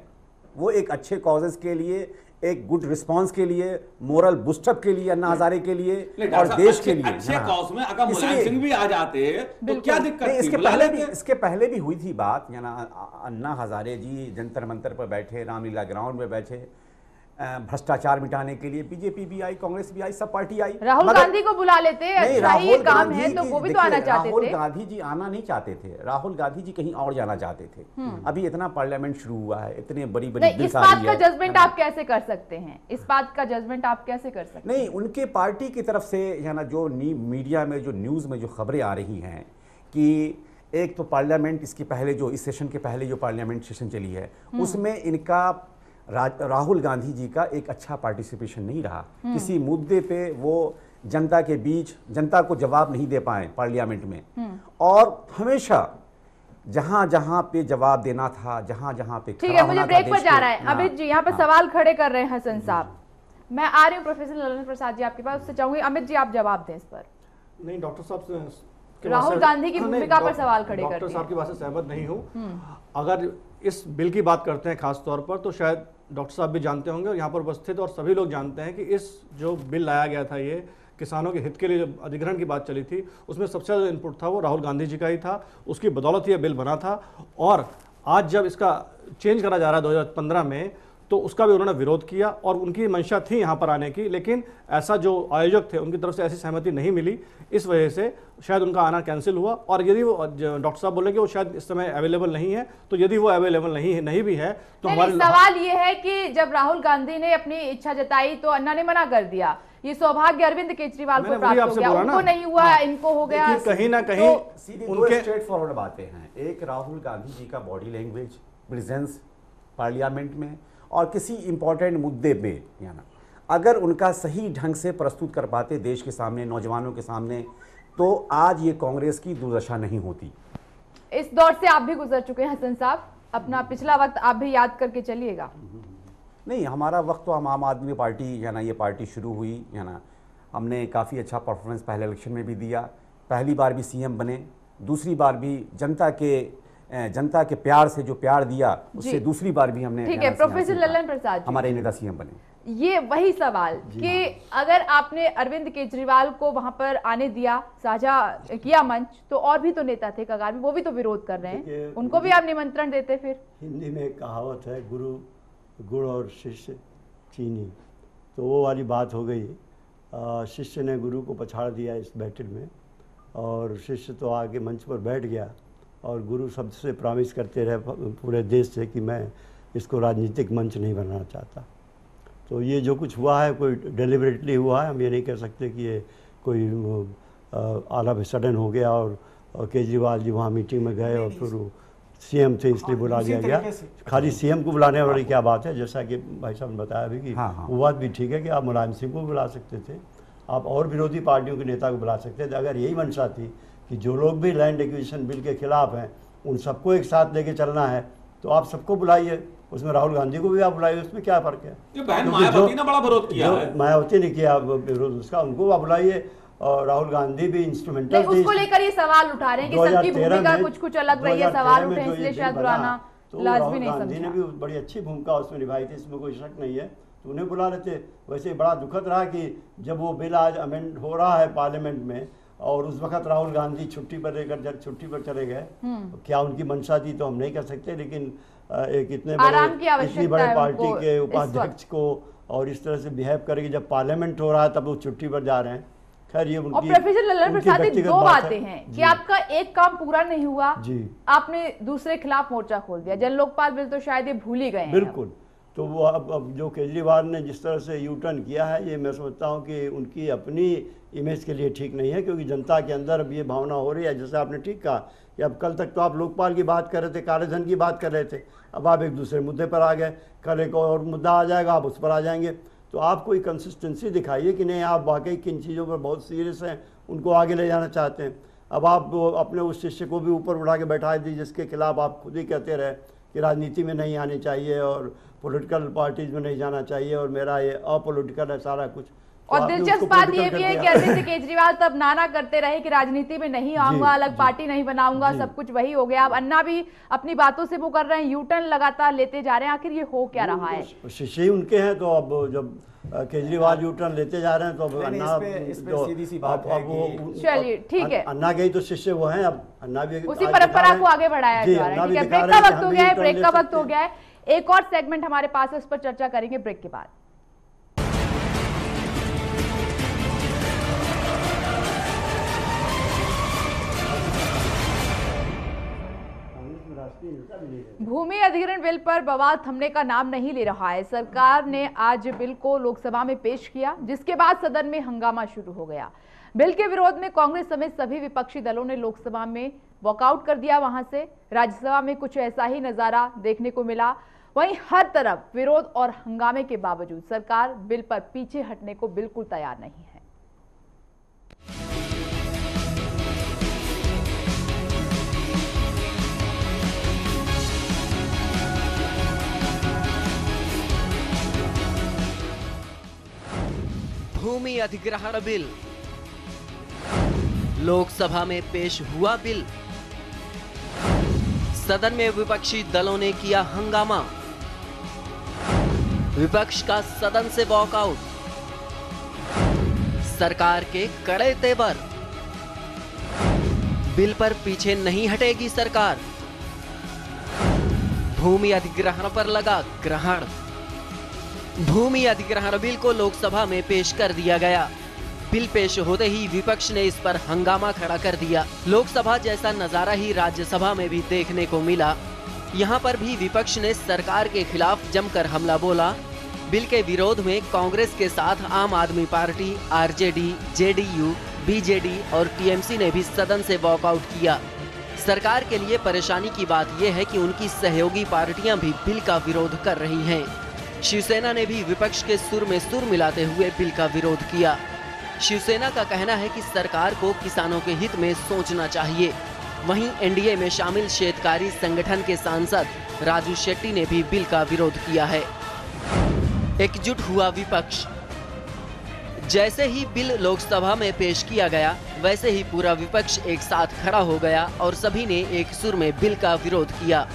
वो एक अच्छे कॉजेज के लिए, एक गुड रिस्पांस के लिए, मोरल बूस्टअप के लिए, अन्ना हजारे के लिए और देश के लिए। अच्छे कॉज में अगर मुलायम सिंह भी आ जाते तो क्या दिक्कत थी? इसके पहले भी हुई थी बात, या ना अन्ना हजारे जी जंतर मंतर पर बैठे, रामलीला ग्राउंड में बैठे, भ्रष्टाचार मिटाने के लिए बीजेपी भी आई, कांग्रेस भी आई, सब पार्टी आई। राहुल गांधी को बुला लेते, अच्छा ही काम है तो वो भी तो आना चाहते थे। राहुल गांधी जी आना नहीं चाहते थे, राहुल गांधी जी कहीं और जाना चाहते थे। अभी इतना पार्लियामेंट शुरू हुआ है, इतने बड़ी इस बात का जजमेंट आप कैसे कर सकते हैं? इस बात का जजमेंट आप कैसे कर सकते हैं? नहीं, उनके पार्टी की तरफ से या ना जो मीडिया में, जो न्यूज में जो खबरें आ रही हैं कि एक तो पार्लियामेंट, इसके पहले जो इस सेशन के पहले जो पार्लियामेंट सेशन चली है उसमें इनका राहुल गांधी जी का एक अच्छा पार्टिसिपेशन नहीं रहा। किसी मुद्दे पे वो जनता के बीच, जनता को जवाब नहीं दे पाए पार्लियामेंट में। और हमेशा जहां जहां पे जवाब देना था, जहां जहां पे ठीक है, मुझे ब्रेक पर जा रहा है। अमित जी यहाँ पे सवाल खड़े कर रहे हैं हसन साहब। मैं आ रही हूँ प्रोफेसर ललन प्रसाद जी आपके पास, उससे चाहूंगी अमित जी आप जवाब दें इस पर। नहीं, डॉक्टर साहब राहुल गांधी की भूमिका पर सवाल खड़े करते हैं। डॉक्टर साहब की बात से सहमत नहीं हूँ। अगर इस बिल की बात करते हैं खास तौर पर, तो शायद डॉक्टर साहब भी जानते होंगे और यहाँ पर उपस्थित और सभी लोग जानते हैं कि इस जो बिल लाया गया था, ये किसानों के हित के लिए जो अधिग्रहण की बात चली थी, उसमें सबसे ज़्यादा इनपुट था वो राहुल गांधी जी का ही था। उसकी बदौलत ये बिल बना था। और आज जब इसका चेंज करा जा रहा है 2015 में, तो उसका भी उन्होंने विरोध किया और उनकी मंशा थी यहाँ पर आने की, लेकिन ऐसा जो आयोजक थे उनकी तरफ से ऐसी सहमति नहीं मिली। इस वजह से शायद उनका आना कैंसिल हुआ। और यदि वो डॉक्टर साहब बोले कि वो शायद इस समय अवेलेबल नहीं है, तो यदि वो अवेलेबल नहीं भी है तो हमारे सवाल ये है कि जब राहुल गांधी ने अपनी इच्छा जताई तो अन्ना ने मना कर दिया। ये सौभाग्य अरविंद केजरीवाल को प्राप्त हो गया, उनको नहीं हुआ, इनको हो गया। कहीं ना कहीं सीधी उनके स्ट्रेट फॉरवर्ड बातें हैं। एक राहुल गांधी जी का बॉडी लैंग्वेज, प्रेजेंस पार्लियामेंट में और किसी इंपॉर्टेंट मुद्दे पे, यानी अगर उनका सही ढंग से प्रस्तुत कर पाते देश के सामने, नौजवानों के सामने, तो आज ये कांग्रेस की दुर्दशा नहीं होती। इस दौर से आप भी गुजर चुके हैं हसन साहब, अपना पिछला वक्त आप भी याद करके चलिएगा। नहीं, हमारा वक्त तो हम आम आदमी पार्टी, या ना ये पार्टी शुरू हुई, या ना हमने काफ़ी अच्छा परफॉर्मेंस पहले इलेक्शन में भी दिया, पहली बार भी सीएम बने, दूसरी बार भी जनता के प्यार से जो प्यार दिया उससे दूसरी बार भी हमने। ठीक है, प्रोफेसर ललन प्रसाद हमारे नेता सीएम बने। ये वही सवाल कि अगर आपने अरविंद केजरीवाल को वहां पर आने दिया, साझा किया मंच, तो और भी तो नेता थे कगार में, वो भी तो विरोध कर रहे हैं, उनको भी आप निमंत्रण देते। फिर हिंदी में एक कहावत है, गुरु गुड़ और शिष्य चीनी, तो वो वाली बात हो गई। शिष्य ने गुरु को पछाड़ दिया इस बैटल में, और शिष्य तो आगे मंच पर बैठ गया, और गुरु सबसे प्रॉमिस करते रहे पूरे देश से कि मैं इसको राजनीतिक मंच नहीं बनाना चाहता। तो ये जो कुछ हुआ है, कोई डेलिबरेटली हुआ है, हम ये नहीं कह सकते कि ये कोई ऑल ऑफ सडन हो गया और केजरीवाल जी वहाँ मीटिंग में गए और फिर सीएम थे इसलिए बुला लिया गया। खाली सीएम को बुलाने वाली क्या बात है, जैसा कि भाई साहब ने बताया अभी कि वो बात भी ठीक है कि आप मुलायम सिंह को बुला सकते थे, आप और विरोधी पार्टियों के नेता को बुला सकते थे। अगर यही मंशा थी कि जो लोग भी लैंड एक्विजिशन बिल के खिलाफ हैं उन सबको एक साथ लेके चलना है, तो आप सबको बुलाइए, उसमें राहुल गांधी को भी आप बुलाइए, उसमें क्या फर्क है। मायावती ने बड़ा विरोध किया है। मायावती ने किया विरोध उसका, उनको आप बुलाइए, और राहुल गांधी भी इंस्ट्रूमेंटल थे। उसको लेकर ये सवाल उठा रहे हैं कि सबकी भूमिका कुछ अलग रही है, सवाल उठे इसलिए शायद बुलाना लाजमी नहीं समझा। गांधी ने भी बड़ी अच्छी भूमिका उसमें निभाई थी, इसमें कोई शक नहीं है, तो उन्हें बुला लेते। वैसे बड़ा दुखद रहा कि जब वो बिल आज अमेंड हो रहा है पार्लियामेंट में, और उस वक्त राहुल गांधी छुट्टी पर लेकर जब छुट्टी पर चले गए, क्या उनकी मंशा थी तो हम नहीं कह सकते, लेकिन एक इतनी बड़े पार्टी के उपाध्यक्ष को और इस तरह से बिहेव करेगी जब पार्लियामेंट हो रहा है तब वो छुट्टी पर जा रहे हैं। खैर ये और प्रोफेसर ललन प्रसाद, दो बातें हैं कि आपका एक काम पूरा नहीं हुआ जी, आपने दूसरे खिलाफ मोर्चा खोल दिया। जन लोकपाल बिल तो शायद ये भूल ही गए हैं। बिल्कुल, तो वो अब जो केजरीवाल ने जिस तरह से यू टर्न किया है, ये मैं समझता हूँ कि उनकी अपनी इमेज के लिए ठीक नहीं है, क्योंकि जनता के अंदर अब ये भावना हो रही है, जैसे आपने ठीक कहा कि अब कल तक तो आप लोकपाल की बात कर रहे थे, काले धन की बात कर रहे थे, अब आप एक दूसरे मुद्दे पर आ गए, कल एक और मुद्दा आ जाएगा, आप उस पर आ जाएंगे। तो आप कोई कंसिस्टेंसी दिखाइए कि नहीं आप वाकई किन चीज़ों पर बहुत सीरियस हैं, उनको आगे ले जाना चाहते हैं। अब आप अपने उस शिष्य को भी ऊपर उठा के बैठा दी जिसके खिलाफ आप खुद ही कहते रहे कि राजनीति में नहीं आनी चाहिए और पॉलिटिकल पार्टीज में नहीं जाना चाहिए, और मेरा ये अपोलिटिकल है सारा कुछ। और दिलचस्प बात ये भी है कि अरविंद केजरीवाल तब नारा करते रहे कि राजनीति में नहीं आऊंगा, अलग पार्टी नहीं बनाऊंगा, सब कुछ वही हो गया। अब अन्ना भी अपनी बातों से वो कर रहे हैं, यू टर्न लगातार लेते जा रहे हैं, आखिर ये हो क्या रहा है? शिष्य उनके हैं, तो अब जब केजरीवाल यू टर्न लेते जा रहे हैं तो अब अन्ना, चलिए ठीक है, अन्ना के ही तो शिष्य वो हैं, अब अन्ना भी उसी परंपरा को आगे बढ़ाया जा रहा है। ठीक है, ब्रेक का वक्त हो गया है, ब्रेक का वक्त हो गया है। एक और सेगमेंट हमारे पास है, उस पर चर्चा करेंगे ब्रेक के बाद। भूमि अधिग्रहण बिल पर बवाल थमने का नाम नहीं ले रहा है। सरकार ने आज बिल को लोकसभा में पेश किया, जिसके बाद सदन में हंगामा शुरू हो गया। बिल के विरोध में कांग्रेस समेत सभी विपक्षी दलों ने लोकसभा में वॉकआउट कर दिया। वहां से राज्यसभा में कुछ ऐसा ही नजारा देखने को मिला। वहीं हर तरफ विरोध और हंगामे के बावजूद सरकार बिल पर पीछे हटने को बिल्कुल तैयार नहीं है। भूमि अधिग्रहण बिल, लोकसभा में पेश हुआ बिल, सदन में विपक्षी दलों ने किया हंगामा। विपक्ष का सदन से वॉकआउट। सरकार के कड़े तेवर। बिल पर पीछे नहीं हटेगी सरकार। भूमि अधिग्रहण पर लगा ग्रहण। भूमि अधिग्रहण बिल को लोकसभा में पेश कर दिया गया। बिल पेश होते ही विपक्ष ने इस पर हंगामा खड़ा कर दिया। लोकसभा जैसा नजारा ही राज्यसभा में भी देखने को मिला। यहाँ पर भी विपक्ष ने सरकार के खिलाफ जमकर हमला बोला। बिल के विरोध में कांग्रेस के साथ आम आदमी पार्टी, आरजेडी, जेडीयू, बीजेडी और टीएमसी ने भी सदन से वॉकआउट किया। सरकार के लिए परेशानी की बात यह है कि उनकी सहयोगी पार्टियां भी बिल का विरोध कर रही हैं। शिवसेना ने भी विपक्ष के सुर में सुर मिलाते हुए बिल का विरोध किया। शिवसेना का कहना है कि सरकार को किसानों के हित में सोचना चाहिए। वहीं एनडीए में शामिल शेतकारी संगठन के सांसद राजू शेट्टी ने भी बिल का विरोध किया है। एकजुट हुआ विपक्ष। जैसे ही बिल लोकसभा में पेश किया गया, वैसे ही पूरा विपक्ष एक साथ खड़ा हो गया और सभी ने एक सुर में बिल का विरोध किया।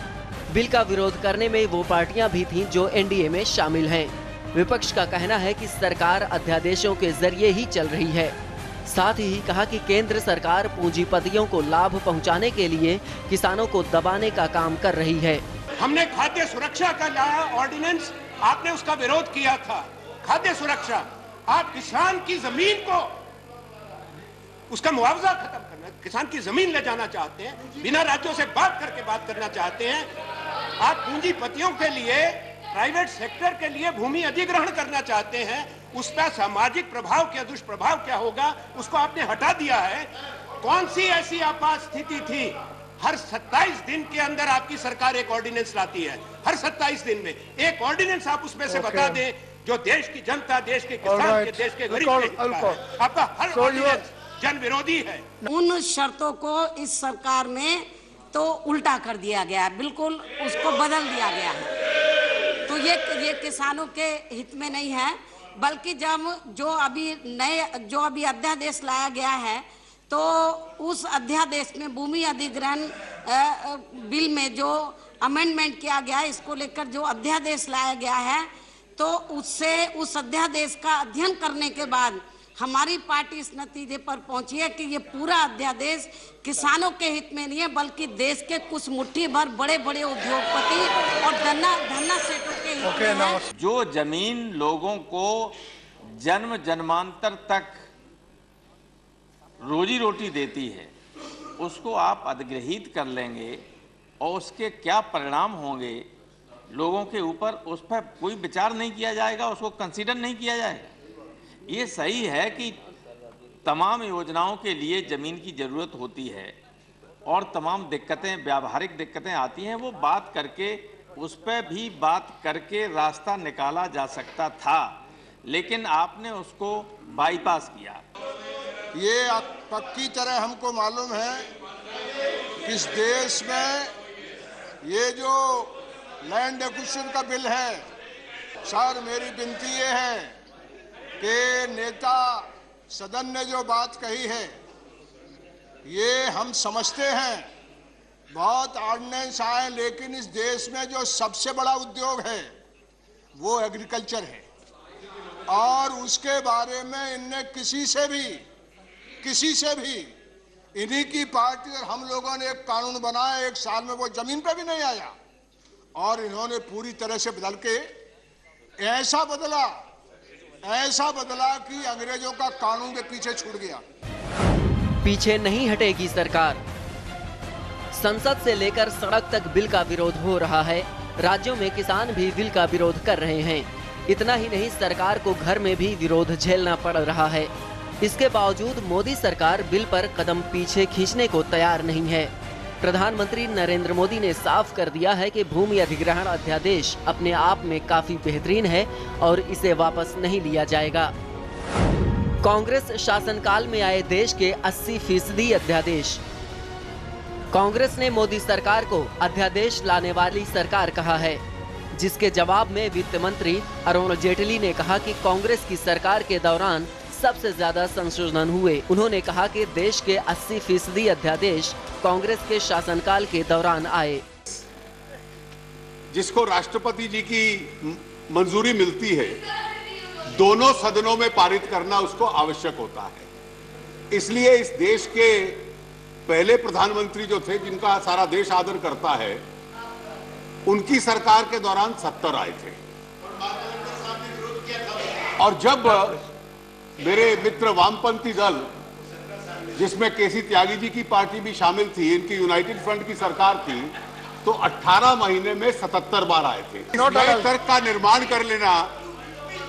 बिल का विरोध करने में वो पार्टियां भी थीं जो एनडीए में शामिल हैं। विपक्ष का कहना है कि सरकार अध्यादेशों के जरिए ही चल रही है। साथ ही कहा कि केंद्र सरकार पूंजीपतियों को लाभ पहुंचाने के लिए किसानों को दबाने का काम कर रही है। हमने खाद्य सुरक्षा का लाया ऑर्डिनेंस, आपने उसका विरोध किया था। खाद्य सुरक्षा, आप किसान की जमीन को, उसका मुआवजा खत्म करना, किसान की जमीन ले जाना चाहते हैं, बिना राज्यों से बात करके बात करना चाहते हैं। आप पूंजीपतियों के लिए, प्राइवेट सेक्टर के लिए भूमि अधिग्रहण करना चाहते हैं। उसका सामाजिक प्रभाव क्या, दुष्प्रभाव क्या होगा, उसको आपने हटा दिया है। कौन सी ऐसी आपात स्थिति थी? हर 27 दिन के अंदर आपकी सरकार एक ऑर्डिनेंस लाती है। हर 27 दिन में एक ऑर्डिनेंस आप उसमें से बता दें जो देश की जनता, देश के किसान के, देश के गरीब के हित का है। आपका हर ऑर्डिनेंस जन विरोधी है। उन शर्तों को इस सरकार में तो उल्टा कर दिया गया, बिल्कुल उसको बदल दिया गया है। तो ये किसानों के हित में नहीं है, बल्कि जब जो अभी अध्यादेश लाया गया है, तो उस अध्यादेश में भूमि अधिग्रहण बिल में जो अमेंडमेंट किया गया है, इसको लेकर जो अध्यादेश लाया गया है, तो उससे उस अध्यादेश का अध्ययन करने के बाद हमारी पार्टी इस नतीजे पर पहुंची है कि ये पूरा अध्यादेश किसानों के हित में नहीं है, बल्कि देश के कुछ मुट्ठी भर बड़े बड़े उद्योगपति और धन्ना सेठों के हित में है। जो जमीन लोगों को जन्म जन्मांतर तक रोजी रोटी देती है, उसको आप अधिग्रहित कर लेंगे और उसके क्या परिणाम होंगे लोगों के ऊपर, उस पर कोई विचार नहीं किया जाएगा, उसको कंसीडर नहीं किया जाएगा। ये सही है कि तमाम योजनाओं के लिए ज़मीन की ज़रूरत होती है और तमाम दिक्कतें, व्यावहारिक दिक्कतें आती हैं, वो बात करके, उस पर भी बात करके रास्ता निकाला जा सकता था, लेकिन आपने उसको बाईपास किया। ये पक्की तरह हमको मालूम है कि इस देश में ये जो लैंड एक्विजिशन का बिल है, सर मेरी विनती ये है कि नेता सदन ने जो बात कही है, ये हम समझते हैं, बहुत ऑर्डिनेंस आए, लेकिन इस देश में जो सबसे बड़ा उद्योग है वो एग्रीकल्चर है, और उसके बारे में इनने किसी से भी इन्हीं की पार्टी और हम लोगों ने एक कानून बनाया, 1 साल में वो जमीन पे भी नहीं आया, और इन्होंने पूरी तरह से बदल के ऐसा बदला कि अंग्रेजों का कानून के पीछे छूट गया। पीछे नहीं हटेगी सरकार। संसद से लेकर सड़क तक बिल का विरोध हो रहा है। राज्यों में किसान भी बिल का विरोध कर रहे हैं। इतना ही नहीं, सरकार को घर में भी विरोध झेलना पड़ रहा है। इसके बावजूद मोदी सरकार बिल पर कदम पीछे खींचने को तैयार नहीं है। प्रधानमंत्री नरेंद्र मोदी ने साफ कर दिया है कि भूमि अधिग्रहण अध्यादेश अपने आप में काफी बेहतरीन है और इसे वापस नहीं लिया जाएगा। कांग्रेस शासनकाल में आए देश के 80% अध्यादेश। कांग्रेस ने मोदी सरकार को अध्यादेश लाने वाली सरकार कहा है, जिसके जवाब में वित्त मंत्री अरुण जेटली ने कहा कि कांग्रेस की सरकार के दौरान सबसे ज्यादा संशोधन हुए। उन्होंने कहा कि देश के 80% अध्यादेश कांग्रेस के शासनकाल के दौरान आए। जिसको राष्ट्रपति जी की मंजूरी मिलती है, दोनों सदनों में पारित करना उसको आवश्यक होता है। इसलिए इस देश के पहले प्रधानमंत्री जो थे, जिनका सारा देश आदर करता है, उनकी सरकार के दौरान 70 आए थे। और जब मेरे मित्र वामपंथी दल, जिसमें केसी त्यागी जी की पार्टी भी शामिल थी, इनकी यूनाइटेड फ्रंट की सरकार थी, तो 18 महीने में 77 बार आए थे। नए तर्क का निर्माण कर लेना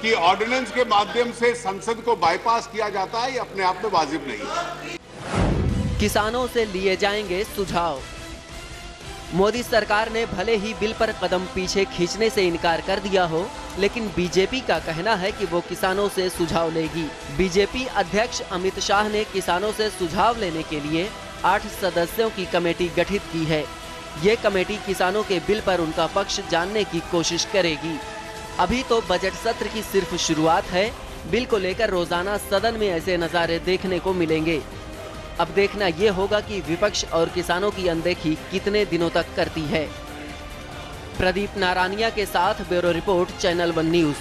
कि ऑर्डिनेंस के माध्यम से संसद को बाईपास किया जाता है, ये अपने आप में वाजिब नहीं है। किसानों से लिए जाएंगे सुझाव। मोदी सरकार ने भले ही बिल पर कदम पीछे खींचने से इनकार कर दिया हो, लेकिन बीजेपी का कहना है कि वो किसानों से सुझाव लेगी। बीजेपी अध्यक्ष अमित शाह ने किसानों से सुझाव लेने के लिए 8 सदस्यों की कमेटी गठित की है। ये कमेटी किसानों के बिल पर उनका पक्ष जानने की कोशिश करेगी। अभी तो बजट सत्र की सिर्फ शुरुआत है। बिल को लेकर रोजाना सदन में ऐसे नज़ारे देखने को मिलेंगे। अब देखना ये होगा कि विपक्ष और किसानों की अनदेखी कितने दिनों तक करती है। प्रदीप नारानिया के साथ ब्यूरो रिपोर्ट, चैनल 1 न्यूज।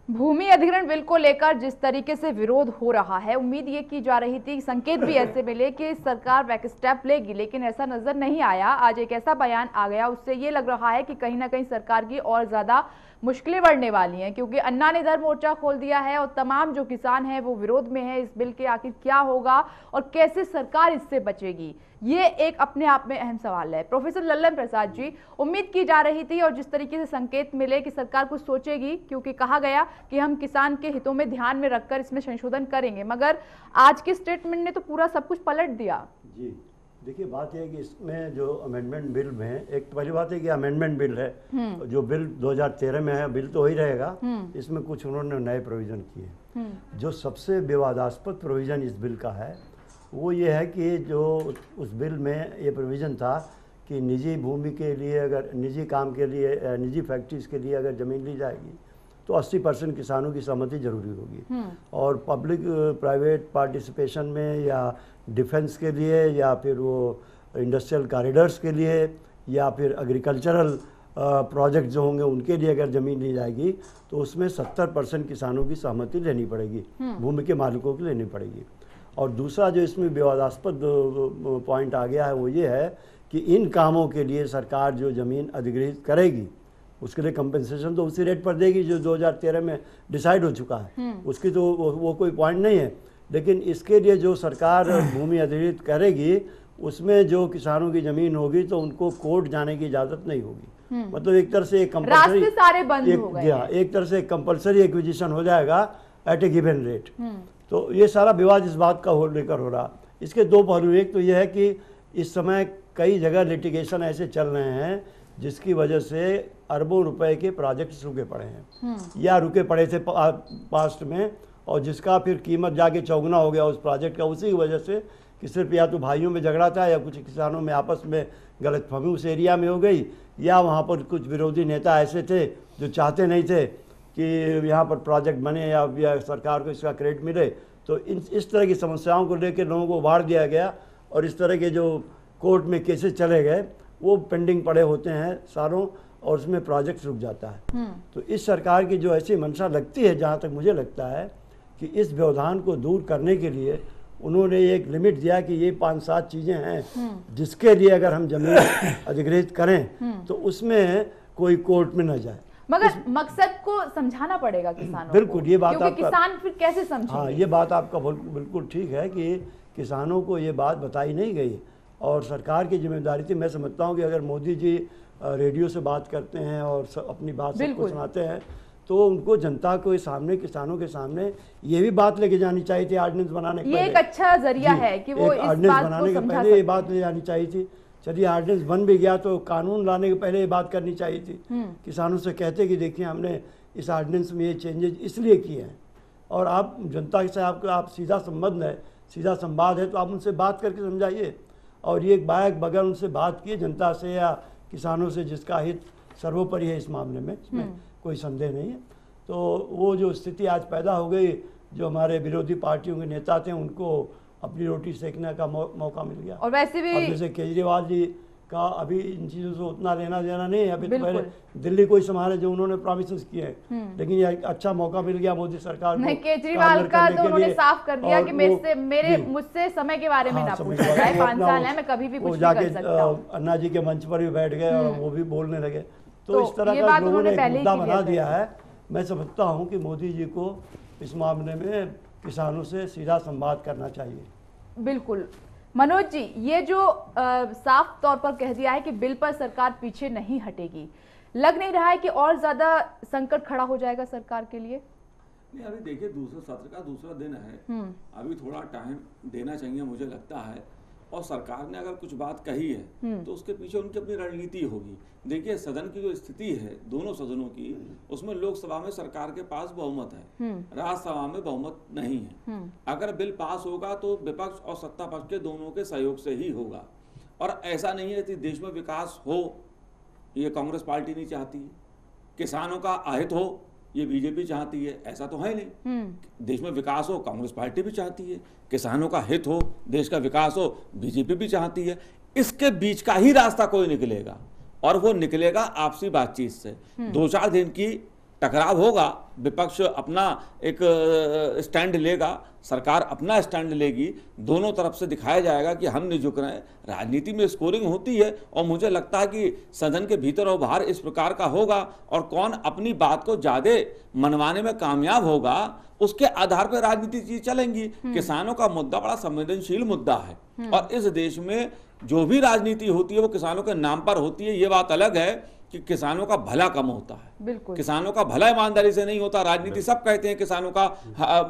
भूमि अधिग्रहण बिल को लेकर जिस तरीके से विरोध हो रहा है, उम्मीद ये की जा रही थी, संकेत भी ऐसे मिले कि सरकार बैक स्टेप लेगी, लेकिन ऐसा नजर नहीं आया। आज एक ऐसा बयान आ गया, उससे ये लग रहा है कि कहीं ना कहीं सरकार की और ज्यादा मुश्किलें बढ़ने वाली हैं, क्योंकि अन्ना ने इधर मोर्चा खोल दिया है और तमाम जो किसान हैं वो विरोध में है इस बिल के। आखिर क्या होगा और कैसे सरकार इससे बचेगी, ये एक अपने आप में अहम सवाल है। प्रोफेसर लल्लन प्रसाद जी, उम्मीद की जा रही थी और जिस तरीके से संकेत मिले कि सरकार कुछ सोचेगी, क्योंकि कहा गया कि हम किसान के हितों में ध्यान में रखकर इसमें संशोधन करेंगे, मगर आज के स्टेटमेंट ने तो पूरा सब कुछ पलट दिया। जी देखिए, बात यह है कि इसमें जो अमेंडमेंट बिल में, एक तो पहली बात है कि अमेंडमेंट बिल है, जो बिल 2013 में है, बिल तो वही रहेगा, इसमें कुछ उन्होंने नए प्रोविजन किए। जो सबसे विवादास्पद प्रोविजन इस बिल का है वो ये है कि जो उस बिल में ये प्रोविज़न था कि निजी भूमि के लिए, अगर निजी काम के लिए, निजी फैक्ट्रीज के लिए अगर ज़मीन ली जाएगी तो 80% किसानों की सहमति जरूरी होगी। और पब्लिक प्राइवेट पार्टिसिपेशन में, या डिफेंस के लिए, या फिर वो इंडस्ट्रियल कॉरिडोर्स के लिए, या फिर एग्रीकल्चरल प्रोजेक्ट जो होंगे उनके लिए अगर ज़मीन ली जाएगी तो उसमें 70% किसानों की सहमति लेनी पड़ेगी, भूमि के मालिकों की लेनी पड़ेगी। और दूसरा जो इसमें विवादास्पद पॉइंट आ गया है वो ये है कि इन कामों के लिए सरकार जो ज़मीन अधिग्रहित करेगी उसके लिए कंपनसेशन तो उसी रेट पर देगी जो 2013 में डिसाइड हो चुका है, उसकी तो वो कोई पॉइंट नहीं है। लेकिन इसके लिए जो सरकार भूमि अधिग्रहित करेगी उसमें जो किसानों की ज़मीन होगी तो उनको कोर्ट जाने की इजाज़त नहीं होगी। मतलब एक तरह से रास्ते सारे बंद हो गए। एक तरह से कंपल्सरी एक्विजिशन हो जाएगा एट ए गिवन रेट। तो ये सारा विवाद इस बात का लेकर हो रहा। इसके दो पहलू, एक तो ये है कि इस समय कई जगह लिटिगेशन ऐसे चल रहे हैं जिसकी वजह से अरबों रुपए के प्रोजेक्ट्स रुके पड़े हैं या रुके पड़े थे पास्ट में, और जिसका फिर कीमत जाके चौगुना हो गया उस प्रोजेक्ट का, उसी की वजह से कि सिर्फ या तो भाइयों में झगड़ा था या कुछ किसानों में आपस में गलतफहमी उस एरिया में हो गई, या वहाँ पर कुछ विरोधी नेता ऐसे थे जो चाहते नहीं थे कि यहाँ पर प्रोजेक्ट बने या सरकार को इसका क्रेडिट मिले। तो इस तरह की समस्याओं को लेकर लोगों को उभार दिया गया और इस तरह के जो कोर्ट में केसेस चले गए वो पेंडिंग पड़े होते हैं सालों, और उसमें प्रोजेक्ट रुक जाता है। तो इस सरकार की जो ऐसी मंशा लगती है, जहाँ तक मुझे लगता है कि इस व्यवधान को दूर करने के लिए उन्होंने एक लिमिट दिया कि ये 5-7 चीज़ें हैं जिसके लिए अगर हम जमीन अधिग्रहित करें तो उसमें कोई कोर्ट में न जाए। मगर मकसद को समझाना पड़ेगा किसानों बिल्कुल, ये बात क्योंकि किसान फिर कैसे समझेंगे। हाँ, ये बात आपका बिल्कुल ठीक है कि किसानों को ये बात बताई नहीं गई और सरकार की जिम्मेदारी थी। मैं समझता हूँ कि अगर मोदी जी रेडियो से बात करते हैं और अपनी बात सबको सुनाते हैं तो उनको जनता के सामने, किसानों के सामने ये भी बात लेके जानी चाहिए थी ऑर्डिनेंस बनाने के पहले। ये एक अच्छा जरिया है कि वो इस बात बनाने के पहले ये बात ले जानी चाहिए थी। चलिए ऑर्डिनेंस बन भी गया तो कानून लाने के पहले ये बात करनी चाहिए थी। किसानों से कहते कि देखिए हमने इस ऑर्डिनेंस में ये चेंजेस इसलिए किए हैं, और आप जनता से आप सीधा संबंध है, सीधा संवाद है, तो आप उनसे बात करके समझाइए। और ये बायक बगैर उनसे बात किए जनता से या किसानों से, जिसका हित सर्वोपरि है इस मामले में, इसमें कोई संदेह नहीं है। तो वो जो स्थिति आज पैदा हो गई, जो हमारे विरोधी पार्टियों के नेता थे उनको अपनी रोटी सेकने का मौका मिल गया। और वैसे भी अब जैसे केजरीवाल जी का अभी इन चीज़ों से उतना लेना देना नहीं है, अभी तो पहले दिल्ली को ही संभाले जो उन्होंने प्रॉमिसेस किए हैं, लेकिन ये अच्छा मौका मिल गया मोदी सरकार को। नहीं, केजरीवाल का तो उन्होंने साफ कर दिया कि मुझसे समय के बारे में ना पूछा जाए, 5 साल है, मैं कभी भी कुछ नहीं कर सकता हूं। अन्ना जी के मंच पर भी बैठ गए और वो भी बोलने लगे, तो इस तरह का लोगों ने मुद्दा बना दिया है। मैं समझता हूँ कि मोदी जी को इस मामले में किसानों से सीधा संवाद करना चाहिए। बिल्कुल। मनोज जी, ये जो साफ तौर पर कह दिया है कि बिल पर सरकार पीछे नहीं हटेगी, लग नहीं रहा है कि और ज्यादा संकट खड़ा हो जाएगा सरकार के लिए? नहीं, अभी देखिए दूसरे सत्र का दूसरा दिन है, अभी थोड़ा टाइम देना चाहिए मुझे लगता है। और सरकार ने अगर कुछ बात कही है तो उसके पीछे उनकी अपनी रणनीति होगी। देखिए सदन की जो स्थिति है दोनों सदनों की, उसमें लोकसभा में सरकार के पास बहुमत है, राज्यसभा में बहुमत नहीं है। अगर बिल पास होगा तो विपक्ष और सत्ता पक्ष के दोनों के सहयोग से ही होगा। और ऐसा नहीं है कि देश में विकास हो ये कांग्रेस पार्टी नहीं चाहती है, किसानों का अहित हो ये बीजेपी चाहती है, ऐसा तो है नहीं। देश में विकास हो कांग्रेस पार्टी भी चाहती है, किसानों का हित हो, देश का विकास हो बीजेपी भी चाहती है। इसके बीच का ही रास्ता कोई निकलेगा और वो निकलेगा आपसी बातचीत से। 2-4 दिन की टकराव होगा, विपक्ष अपना एक स्टैंड लेगा, सरकार अपना स्टैंड लेगी, दोनों तरफ से दिखाया जाएगा कि हम नहीं झुक रहे हैं। राजनीति में स्कोरिंग होती है और मुझे लगता है कि सदन के भीतर और बाहर इस प्रकार का होगा और कौन अपनी बात को ज्यादा मनवाने में कामयाब होगा उसके आधार पर राजनीति चीज चलेंगी। किसानों का मुद्दा बड़ा संवेदनशील मुद्दा है और इस देश में जो भी राजनीति होती है वो किसानों के नाम पर होती है। ये बात अलग है कि किसानों का भला कम होता है, बिल्कुल किसानों का भला ईमानदारी से नहीं होता। राजनीति सब कहते हैं किसानों का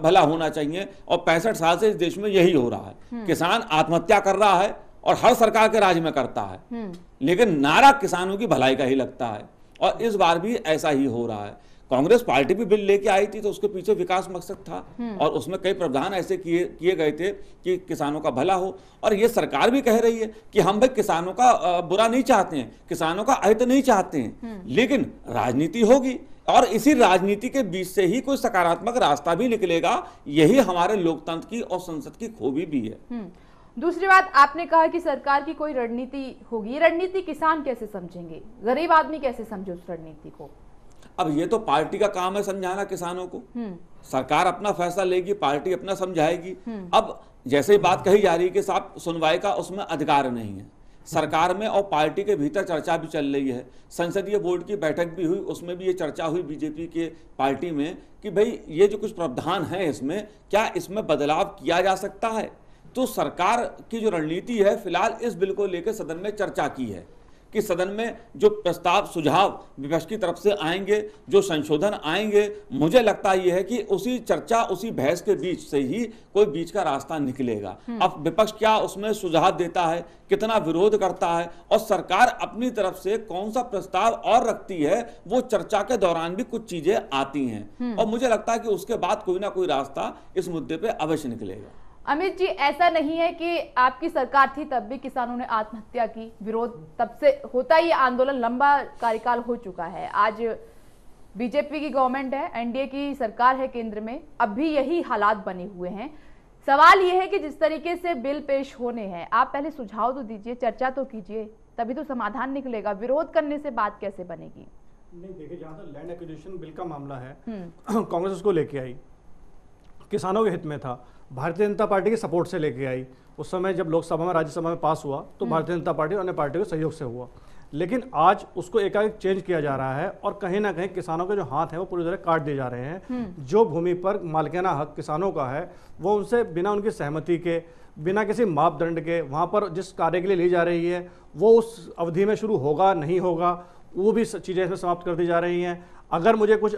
भला होना चाहिए और 65 साल से इस देश में यही हो रहा है। किसान आत्महत्या कर रहा है और हर सरकार के राज में करता है, लेकिन नारा किसानों की भलाई का ही लगता है और इस बार भी ऐसा ही हो रहा है। कांग्रेस पार्टी भी बिल लेके आई थी तो उसके पीछे विकास मकसद था और उसमें कई प्रावधान ऐसे किए गए थे कि किसानों का भला हो। और ये सरकार भी कह रही है कि हम भाई किसानों का बुरा नहीं चाहते हैं, किसानों का अहित नहीं चाहते हैं, लेकिन राजनीति होगी और इसी राजनीति के बीच से ही कोई सकारात्मक रास्ता भी निकलेगा। यही हमारे लोकतंत्र की और संसद की खूबी भी है। दूसरी बात, आपने कहा कि सरकार की कोई रणनीति होगी, ये रणनीति किसान कैसे समझेंगे, गरीब आदमी कैसे समझे उस रणनीति को? अब ये तो पार्टी का काम है समझाना किसानों को। सरकार अपना फैसला लेगी, पार्टी अपना समझाएगी। अब जैसे ही बात कही जा रही है कि साहब सुनवाई का उसमें अधिकार नहीं है, सरकार में और पार्टी के भीतर चर्चा भी चल रही है। संसदीय बोर्ड की बैठक भी हुई, उसमें भी ये चर्चा हुई बीजेपी के पार्टी में कि भाई ये जो कुछ प्रावधान है इसमें क्या इसमें बदलाव किया जा सकता है। तो सरकार की जो रणनीति है फिलहाल इस बिल को लेकर सदन में चर्चा की है कि सदन में जो प्रस्ताव सुझाव विपक्ष की तरफ से आएंगे, जो संशोधन आएंगे, मुझे लगता यह है कि उसी चर्चा उसी बहस के बीच से ही कोई बीच का रास्ता निकलेगा। अब विपक्ष क्या उसमें सुझाव देता है, कितना विरोध करता है और सरकार अपनी तरफ से कौन सा प्रस्ताव और रखती है, वो चर्चा के दौरान भी कुछ चीजें आती हैं और मुझे लगता है कि उसके बाद कोई ना कोई रास्ता इस मुद्दे पे अवश्य निकलेगा। अमित जी, ऐसा नहीं है कि आपकी सरकार थी तब भी किसानों ने आत्महत्या की, विरोध तब से होता ही, आंदोलन लंबा कार्यकाल हो चुका है। आज बीजेपी की गवर्नमेंट है, एनडीए की सरकार है केंद्र में, अब भी यही हालात बने हुए हैं। सवाल यह है कि जिस तरीके से बिल पेश होने हैं, आप पहले सुझाव तो दीजिए, चर्चा तो कीजिए, तभी तो समाधान निकलेगा। विरोध करने से बात कैसे बनेगी? नहीं, देखिए जहां तक लैंड एक्विजिशन बिल का मामला है, कांग्रेस उसको लेके आई, किसानों के हित में था, भारतीय जनता पार्टी के सपोर्ट से लेके आई। उस समय जब लोकसभा में राज्यसभा में पास हुआ तो भारतीय जनता पार्टी और अन्य पार्टियों के सहयोग से हुआ, लेकिन आज उसको एकाएक चेंज किया जा रहा है और कहीं ना कहीं किसानों के जो हाथ हैं वो पूरी तरह काट दिए जा रहे हैं। जो भूमि पर मालिकाना हक किसानों का है वो उनसे बिना उनकी सहमति के, बिना किसी मापदंड के वहाँ पर जिस कार्य के लिए ली जा रही है वो उस अवधि में शुरू होगा नहीं होगा, वो भी चीज़ें इसमें समाप्त कर दी जा रही हैं। अगर मुझे कुछ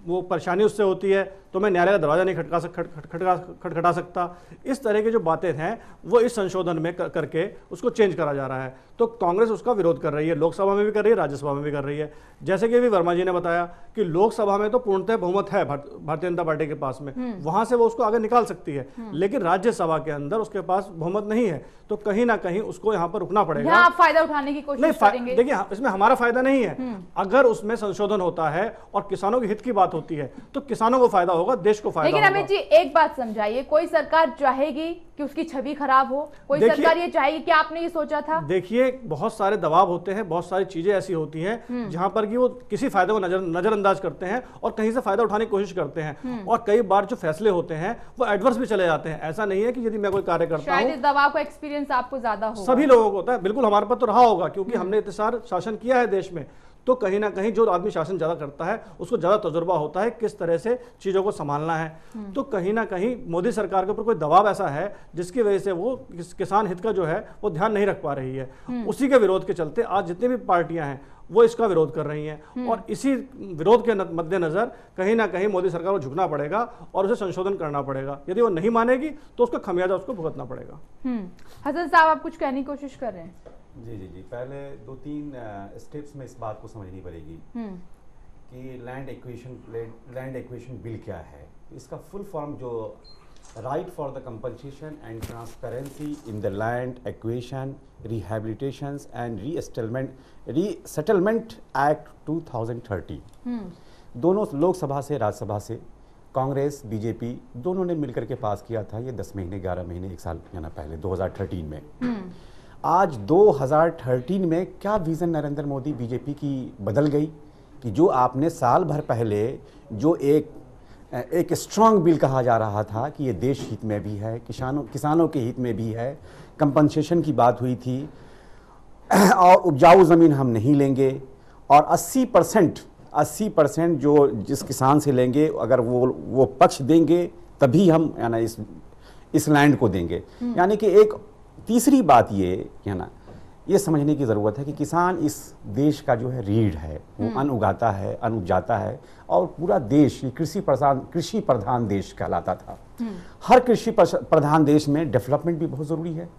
वो परेशानी उससे होती है तो मैं न्यायालय का दरवाजा नहीं खटखटा सकता। इस तरह की जो बातें हैं वो इस संशोधन में करके उसको चेंज करा जा रहा है। तो कांग्रेस उसका विरोध कर रही है, लोकसभा में भी कर रही है, राज्यसभा में भी कर रही है। जैसे कि अभी वर्मा जी ने बताया कि लोकसभा में तो पूर्णतः बहुमत है भारतीय जनता पार्टी के पास में, वहां से वो उसको आगे निकाल सकती है, लेकिन राज्यसभा के अंदर उसके पास बहुमत नहीं है, तो कहीं ना कहीं उसको यहाँ पर रुकना पड़ेगा। यहाँ आप फायदा उठाने की कोशिश करेंगे? देखिए इसमें हमारा फायदा नहीं है। अगर उसमें संशोधन होता है और किसानों के हित की बात होती है तो किसानों को फायदा होगा, देश को फायदा लेकिन होगा। अमित जी एक बात समझाइए, कोई सरकार चाहेगी कि उसकी छवि खराब हो? कोई सरकार ये चाहेगी कि आपने ये सोचा था? देखिए बहुत सारे दबाव होते हैं, बहुत सारी चीजें ऐसी होती हैं जहां पर कि वो किसी फायदे को नजरअंदाज करते हैं और कहीं से फायदा उठाने की कोशिश करते हैं, और कई बार जो फैसले होते हैं वो एडवर्स भी चले जाते हैं। ऐसा नहीं है कि यदि मैं कोई कार्य करता हूं, शायद इस दबाव का एक्सपीरियंस आपको ज्यादा होगा। सभी लोगों को होता है, बिल्कुल हमारे पास तो रहा होगा, क्योंकि हमने इतने सारे शासन किया है देश में। तो कहीं ना कहीं जो आदमी शासन ज्यादा करता है उसको ज्यादा तजुर्बा होता है किस तरह से चीजों को संभालना है। तो कहीं ना कहीं मोदी सरकार के ऊपर कोई दबाव ऐसा है जिसकी वजह से वो किसान हित का जो है वो ध्यान नहीं रख पा रही है। उसी के विरोध के चलते आज जितनी भी पार्टियां हैं वो इसका विरोध कर रही हैं, और इसी विरोध के मद्देनजर कहीं ना कहीं मोदी सरकार को झुकना पड़ेगा और उसे संशोधन करना पड़ेगा। यदि वो नहीं मानेगी तो उसका खमियाजा उसको भुगतना पड़ेगा। हसन साहब आप कुछ कहने की कोशिश कर रहे हैं? जी, पहले 2-3 स्टेप्स में इस बात को समझनी पड़ेगी कि लैंड एक्विजिशन बिल क्या है। इसका फुल फॉर्म जो right for the compensation and transparency in the land acquisition rehabilitations and resettlement act 2030, दोनों लोकसभा से राज्यसभा से कांग्रेस बीजेपी दोनों ने मिलकर के पास किया था। ये 10 महीने 11 महीने 1 साल या ना पहले 2013 में। आज 2013 में क्या विजन नरेंद्र मोदी बीजेपी की बदल गई कि जो आपने साल भर पहले जो एक स्ट्रांग बिल कहा जा रहा था कि ये देश हित में भी है, किसानों के हित में भी है, कंपनसेशन की बात हुई थी, और उपजाऊ ज़मीन हम नहीं लेंगे, और 80% जो जिस किसान से लेंगे अगर वो पक्ष देंगे तभी हम यानी इस लैंड को देंगे। यानी कि एक तीसरी बात ये समझने की ज़रूरत है कि किसान इस देश का जो है रीढ़ है, वो अन्न उगाता है, अन्न उपजाता है, और पूरा देश कृषि प्रधान देश कहलाता था। हर कृषि प्रधान देश में डेवलपमेंट भी बहुत ज़रूरी है।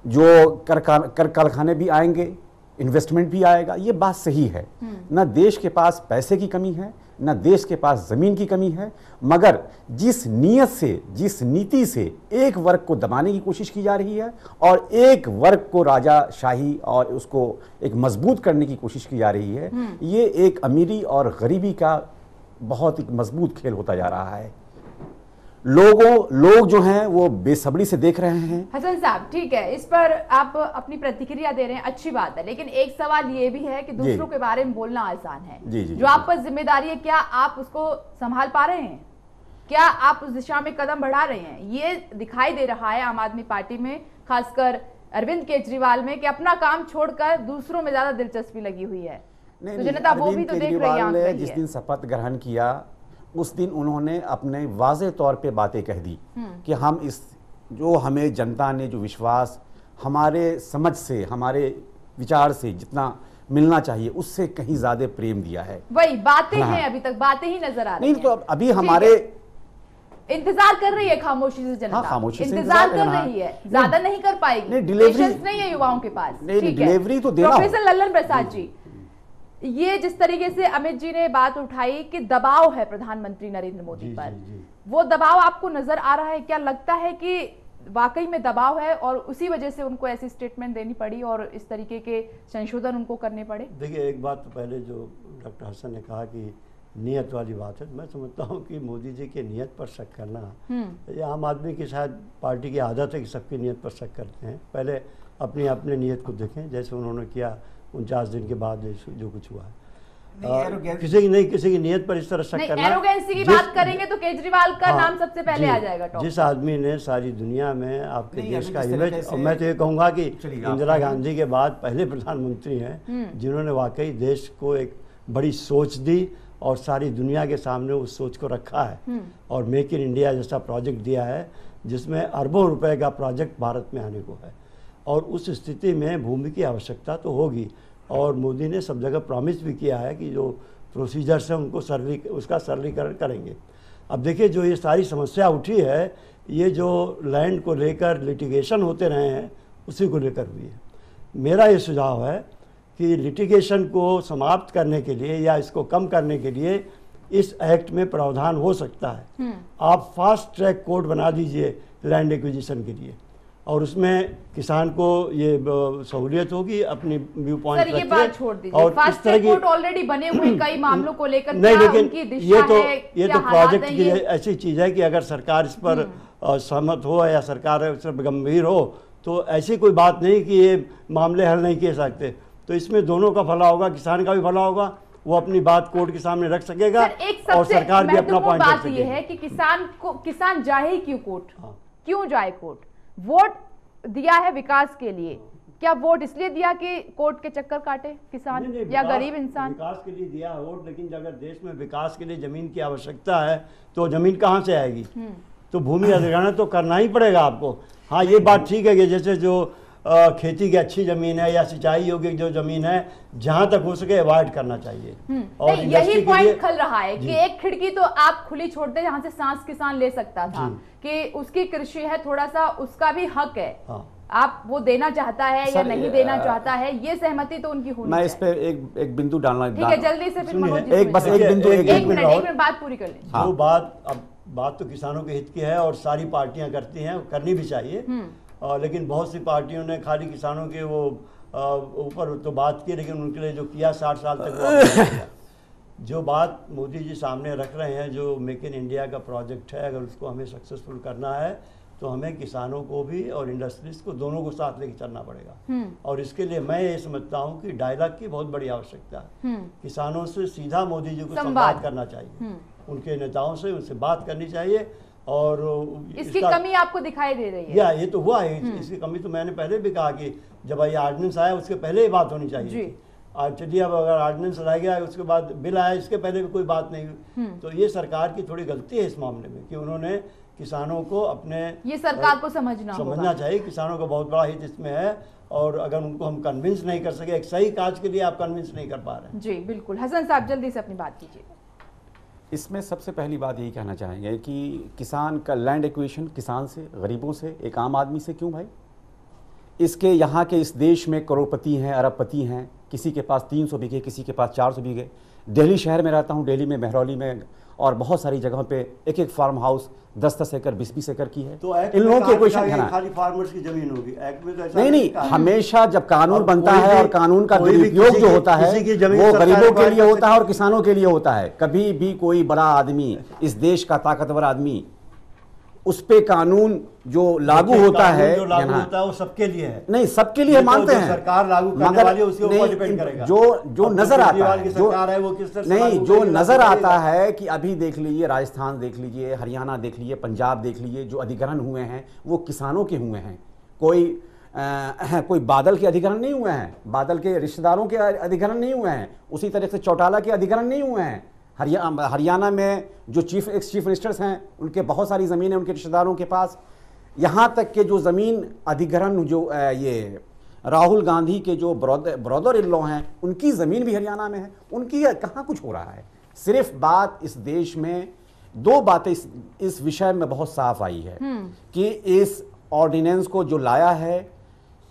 जो कर कारखाने भी आएंगे, इन्वेस्टमेंट भी आएगा, ये बात सही है। न देश के पास पैसे की कमी है, न देश के पास ज़मीन की कमी है, मगर जिस नीयत से, जिस नीति से एक वर्ग को दबाने की कोशिश की जा रही है और एक वर्ग को राजाशाही और उसको एक मजबूत करने की कोशिश की जा रही है, ये एक अमीरी और गरीबी का बहुत एक मजबूत खेल होता जा रहा है। लोग जो हैं वो बेसब्री से देख रहे हैं। हसन साहब ठीक है, इस पर आप अपनी प्रतिक्रिया दे रहे हैं, अच्छी बात है, लेकिन एक सवाल ये भी है कि दूसरों के बारे में बोलना आसान है। जो आप पर जिम्मेदारी है, क्या आप उसको संभाल पा रहे हैं? क्या आप उस दिशा में कदम बढ़ा रहे हैं? ये दिखाई दे रहा है आम आदमी पार्टी में, खासकर अरविंद केजरीवाल में, कि अपना काम छोड़कर दूसरों में ज्यादा दिलचस्पी लगी हुई है। तो जनता वो भी तो देख रही है। जिस दिन शपथ ग्रहण किया उस दिन उन्होंने अपने वाज़े तौर पे बातें कह दी कि हम जो हमें जनता ने जो विश्वास हमारे समझ से, हमारे विचार से जितना मिलना चाहिए उससे कहीं ज्यादा प्रेम दिया है। वही बातें हैं, अभी तक बातें ही नजर आ रही हैं। नहीं तो अभी हमारे इंतजार कर रही है खामोशी से जनता। खामोशी से इंतजार कर रही है, ज्यादा नहीं कर पाएगी। पेशेंस नहीं है युवाओं के पास। डिलीवरी तो देना। प्रोफेसर लल्लन प्रसाद जी, ये जिस तरीके से अमित जी ने बात उठाई कि दबाव है प्रधानमंत्री नरेंद्र मोदी पर, वो दबाव आपको नजर आ रहा है? क्या लगता है कि वाकई में दबाव है और उसी वजह से उनको ऐसी स्टेटमेंट देनी पड़ी और इस तरीके के संशोधन उनको करने पड़े? देखिए, एक बात तो पहले जो डॉक्टर हसन ने कहा कि नियत वाली बात है, मैं समझता हूँ कि मोदी जी की नियत पर शक करना ये आम आदमी की शायद पार्टी की आदत है कि सबकी नियत पर शक करते हैं। पहले अपने नियत को देखें, जैसे उन्होंने किया 49 दिन के बाद जो कुछ हुआ है। किसी की नियत पर इस तरह शक करना। एरोगेंसी की बात करेंगे तो केजरीवाल का नाम सबसे पहले आ जाएगा। जिस आदमी ने सारी दुनिया में आपके देश का इमेज, और मैं तो ये कहूँगा कि इंदिरा गांधी के बाद पहले प्रधानमंत्री हैं जिन्होंने वाकई देश को एक बड़ी सोच दी और सारी दुनिया के सामने उस सोच को रखा है, और मेक इन इंडिया जैसा प्रोजेक्ट दिया है जिसमें अरबों रुपए का प्रोजेक्ट भारत में आने को है। और उस स्थिति में भूमि की आवश्यकता तो होगी, और मोदी ने सब जगह प्रॉमिस भी किया है कि जो प्रोसीजर्स हैं उनको उसका सरलीकरण करेंगे। अब देखिए, जो ये सारी समस्या उठी है, ये जो लैंड को लेकर लिटिगेशन होते रहे हैं उसी को लेकर हुई है। मेरा ये सुझाव है कि लिटिगेशन को समाप्त करने के लिए या इसको कम करने के लिए इस एक्ट में प्रावधान हो सकता है। आप फास्ट ट्रैक कोर्ट बना दीजिए लैंड एक्विजिशन के लिए, और उसमें किसान को ये सहूलियत होगी अपनी व्यू पॉइंट सर, ये बात छोड़ दीजिए, और फास्ट इस तरह ट्रैक की कोर्ट ऑलरेडी बने हुए कई मामलों को लेकर नहीं, क्या लेकिन उनकी दिशा ये तो हालात प्रोजेक्ट हैं की ये? ऐसी चीज़ है कि अगर सरकार इस पर सहमत हो या सरकार इस पर गंभीर हो तो ऐसी कोई बात नहीं कि ये मामले हल नहीं किए सकते। तो इसमें दोनों का भला होगा, किसान का भी भला होगा, वो अपनी बात कोर्ट के सामने रख सकेगा और सरकार भी अपना पॉइंट रख सकेगी। बात ये है कि किसान जाए ही क्यों कोर्ट, क्यों जाए कोर्ट? वोट दिया है विकास के लिए, क्या वोट इसलिए दिया कि कोर्ट के चक्कर काटे किसान या गरीब इंसान? विकास के लिए दिया है वोट, लेकिन अगर देश में विकास के लिए जमीन की आवश्यकता है तो जमीन कहाँ से आएगी? तो भूमि अधिग्रहण तो करना ही पड़ेगा आपको। हाँ, ये बात ठीक है कि जैसे जो खेती की अच्छी जमीन है या सिंचाई योग्य जो जमीन है, जहां तक हो सके अवॉइड करना चाहिए। और यही पॉइंट खल रहा है कि एक खिड़की तो आप खुली छोड़ते जहां से सांस किसान ले सकता था कि उसकी कृषि है, थोड़ा सा उसका भी हक है। हाँ। आप वो देना चाहता है या नहीं देना चाहता है, ये सहमति तो उनकी होनी। मैं इस पे एक बिंदु डालना, ठीक है, जल्दी से फिर एक मिनट बात पूरी कर लें। वो बात तो किसानों के हित की है और सारी पार्टियां करती हैं, करनी भी चाहिए। लेकिन बहुत सी पार्टियों ने खाली किसानों के वो ऊपर तो बात की, लेकिन उनके लिए जो किया 60 साल तक वो जो बात मोदी जी सामने रख रहे हैं, जो मेक इन इंडिया का प्रोजेक्ट है, अगर उसको हमें सक्सेसफुल करना है तो हमें किसानों को भी और इंडस्ट्रीज को दोनों को साथ लेके चलना पड़ेगा। और इसके लिए मैं ये समझता हूँ कि डायलॉग की बहुत बड़ी आवश्यकता है। किसानों से सीधा मोदी जी को संवाद करना चाहिए, उनके नेताओं से उनसे बात करनी चाहिए। और इसकी कमी आपको दिखाई दे रही है? या ये तो हुआ है, इसकी कमी तो मैंने पहले भी कहा कि जब ये ऑर्डिनेंस आया उसके पहले ही बात होनी चाहिए। चलिए, अब अगर ऑर्डिनेंस लाया गया उसके बाद बिल आया, इसके पहले भी कोई बात नहीं हुई, तो ये सरकार की थोड़ी गलती है इस मामले में कि उन्होंने किसानों को अपने, ये सरकार को समझना चाहिए। किसानों का बहुत बड़ा हित इसमें है और अगर उनको हम कन्विंस नहीं कर सके, एक सही काज के लिए आप कन्विंस नहीं कर पा रहे हैं। जी बिल्कुल। हसन साहब जल्दी से अपनी बात कीजिए। इसमें सबसे पहली बात यही कहना चाहेंगे कि किसान का लैंड एक्विजिशन किसान से, गरीबों से, एक आम आदमी से क्यों भाई? इसके यहाँ के इस देश में करोड़पति हैं, अरबपति हैं, किसी के पास 300 बीघे, किसी के पास 400 बीघे। दिल्ली शहर में रहता हूँ, दिल्ली में, महरौली में और बहुत सारी जगहों पे एक फार्म हाउस 10-10 एकड़ 20-20 एकड़ की है। तो इन लोगों की इक्वेशन है ना, खाली फार्मर्स की जमीन होगी एक्ट में तो ऐसा नहीं, हमेशा जब कानून बनता है और कानून का दुरुपयोग जो होता है वो गरीबों के लिए होता है और किसानों के लिए होता है। कभी भी कोई बड़ा आदमी, इस देश का ताकतवर आदमी, उस पे कानून जो लागू होता है वो सबके लिए है। नहीं, सबके लिए मानते हैं, सरकार लागू करने वाली है, उसके ऊपर डिपेंड करेगा। जो नजर आता है, जो नजर आता है कि अभी देख लीजिए, राजस्थान देख लीजिए, हरियाणा देख लीजिए, पंजाब देख लीजिए, जो अधिग्रहण हुए हैं वो किसानों के हुए हैं। कोई बादल के अधिग्रहण नहीं हुए हैं, बादल के रिश्तेदारों के अधिग्रहण नहीं हुए हैं, उसी तरह से चौटाला के अधिग्रहण नहीं हुए हैं। हरियाणा में जो एक्स चीफ मिनिस्टर्स हैं उनके बहुत सारी ज़मीन है उनके रिश्तेदारों के पास। यहाँ तक के जो ज़मीन अधिग्रहण जो ये राहुल गांधी के जो ब्रदर इन लॉ हैं उनकी ज़मीन भी हरियाणा में है, उनकी कहाँ कुछ हो रहा है। सिर्फ बात इस देश में दो बातें इस विषय में बहुत साफ आई है कि इस ऑर्डिनेंस को जो लाया है,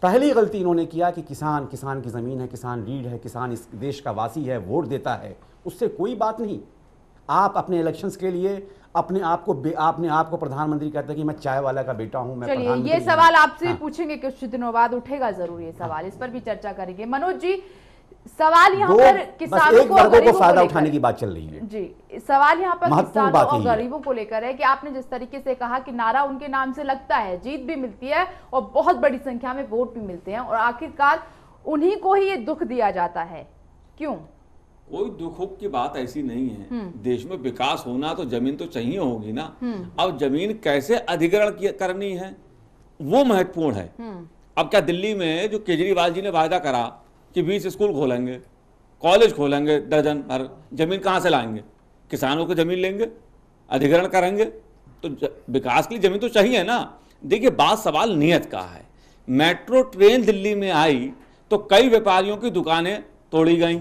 पहली गलती इन्होंने किया कि किसान की ज़मीन है, किसान रीढ़ है, किसान इस देश का वासी है, वोट देता है, उससे कोई बात नहीं। आप अपने इलेक्शंस के लिए अपने आप को प्रधानमंत्री कहते हैं कि मैं चाय वाला का बेटा हूं, मैं प्रधानमंत्री। ये सवाल आपसे पूछेंगे कुछ दिनों बाद, उठेगा जरूर ये सवाल, इस पर भी चर्चा करेंगे। मनोज जी, सवाल यहाँ पर किसानों को और गरीबों को फायदा उठाने की बात चल रही है। जी, सवाल यहाँ पर किसानों और गरीबों को लेकर है कि आपने जिस तरीके से कहा कि नारा उनके नाम से लगता है, जीत भी मिलती है और बहुत बड़ी संख्या में वोट भी मिलते हैं और आखिरकार उन्हीं को ही ये दुख दिया जाता है, क्यों? कोई दुखों की बात ऐसी नहीं है। देश में विकास होना तो जमीन तो चाहिए होगी ना। अब जमीन कैसे अधिग्रहण करनी है वो महत्वपूर्ण है। अब क्या दिल्ली में जो केजरीवाल जी ने वायदा करा कि 20 स्कूल खोलेंगे, कॉलेज खोलेंगे, दर्जन भर, जमीन कहाँ से लाएंगे? किसानों को जमीन लेंगे, अधिग्रहण करेंगे, तो विकास के लिए जमीन तो चाहिए ना। देखिए, बात सवाल नियत का है। मेट्रो ट्रेन दिल्ली में आई तो कई व्यापारियों की दुकानें तोड़ी गई,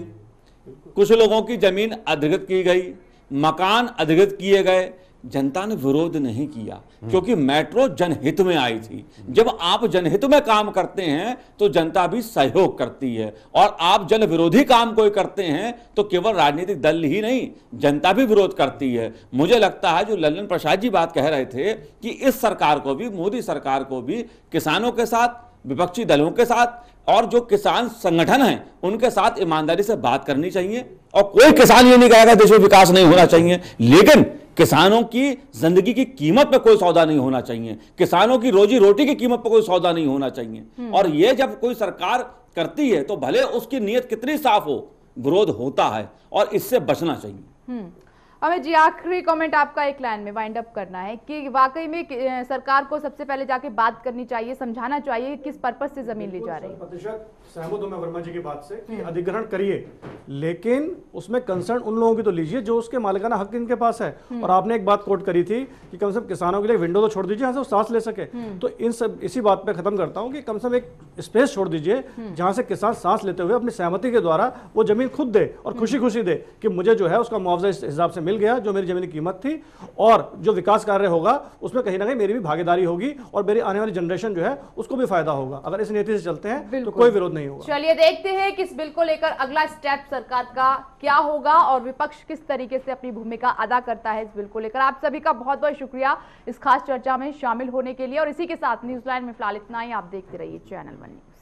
कुछ लोगों की जमीन अधिग्रहित की गई, मकान अधिग्रहित किए गए, जनता ने विरोध नहीं किया, क्योंकि मेट्रो जनहित में आई थी। जब आप जनहित में काम करते हैं तो जनता भी सहयोग करती है, और आप जन विरोधी काम कोई करते हैं तो केवल राजनीतिक दल ही नहीं, जनता भी विरोध करती है। मुझे लगता है जो लल्लन प्रसाद जी बात कह रहे थे कि इस सरकार को भी, मोदी सरकार को भी किसानों के साथ, विपक्षी दलों के साथ और जो किसान संगठन हैं उनके साथ ईमानदारी से बात करनी चाहिए। और कोई किसान ये नहीं कहेगा देश में विकास नहीं होना चाहिए, लेकिन किसानों की जिंदगी की कीमत पे कोई सौदा नहीं होना चाहिए, किसानों की रोजी रोटी की कीमत पे कोई सौदा नहीं होना चाहिए। और ये जब कोई सरकार करती है तो भले उसकी नीयत कितनी साफ हो, विरोध होता है और इससे बचना चाहिए। अमित जी, आखिरी कमेंट आपका एक लाइन में वाइंड अप करना है कि वाकई में सरकार को सबसे पहले जाके बात करनी चाहिए, समझाना चाहिए किस पर्पस से जमीन ली जा रही है। प्रतिशत सहमत हूं मैं वर्मा जी की बात से कि अधिग्रहण करिए, लेकिन उसमें कंसर्न उन लोगों की तो लीजिए जो उसके मालिकाना हक इनके पास है। और आपने एक बात कोट करी थी कि कम से कम किसानों के लिए विंडो तो छोड़ दीजिए जहां से वो सांस ले सके। तो इन सब इसी बात पे खत्म करता हूं कि कम से कम एक स्पेस छोड़ दीजिए जहां से किसान सांस लेते हुए अपनी सहमति के द्वारा वो जमीन खुद दे और खुशी खुशी दे कि मुझे जो है उसका मुआवजा इस हिसाब से मिल गया जो मेरी जमीन की कीमत थी, और जो विकास कार्य होगा उसमें कहीं ना कहीं मेरी भी भागीदारी होगी और मेरी आने वाली जनरेशन जो है उसको भी फायदा होगा। अगर इस नीति से चलते हैं तो कोई विरोध नहीं होगा। चलिए देखते हैं कि इस बिल को लेकर अगला स्टेप सरकार का क्या होगा और विपक्ष किस तरीके से अपनी भूमिका अदा करता है इस बिल को लेकर। आप सभी का बहुत बहुत शुक्रिया इस खास चर्चा में शामिल होने के लिए, और इसी के साथ न्यूज़ लाइन में फिलहाल इतना ही। आप देखते रहिए चैनल वन न्यूज़।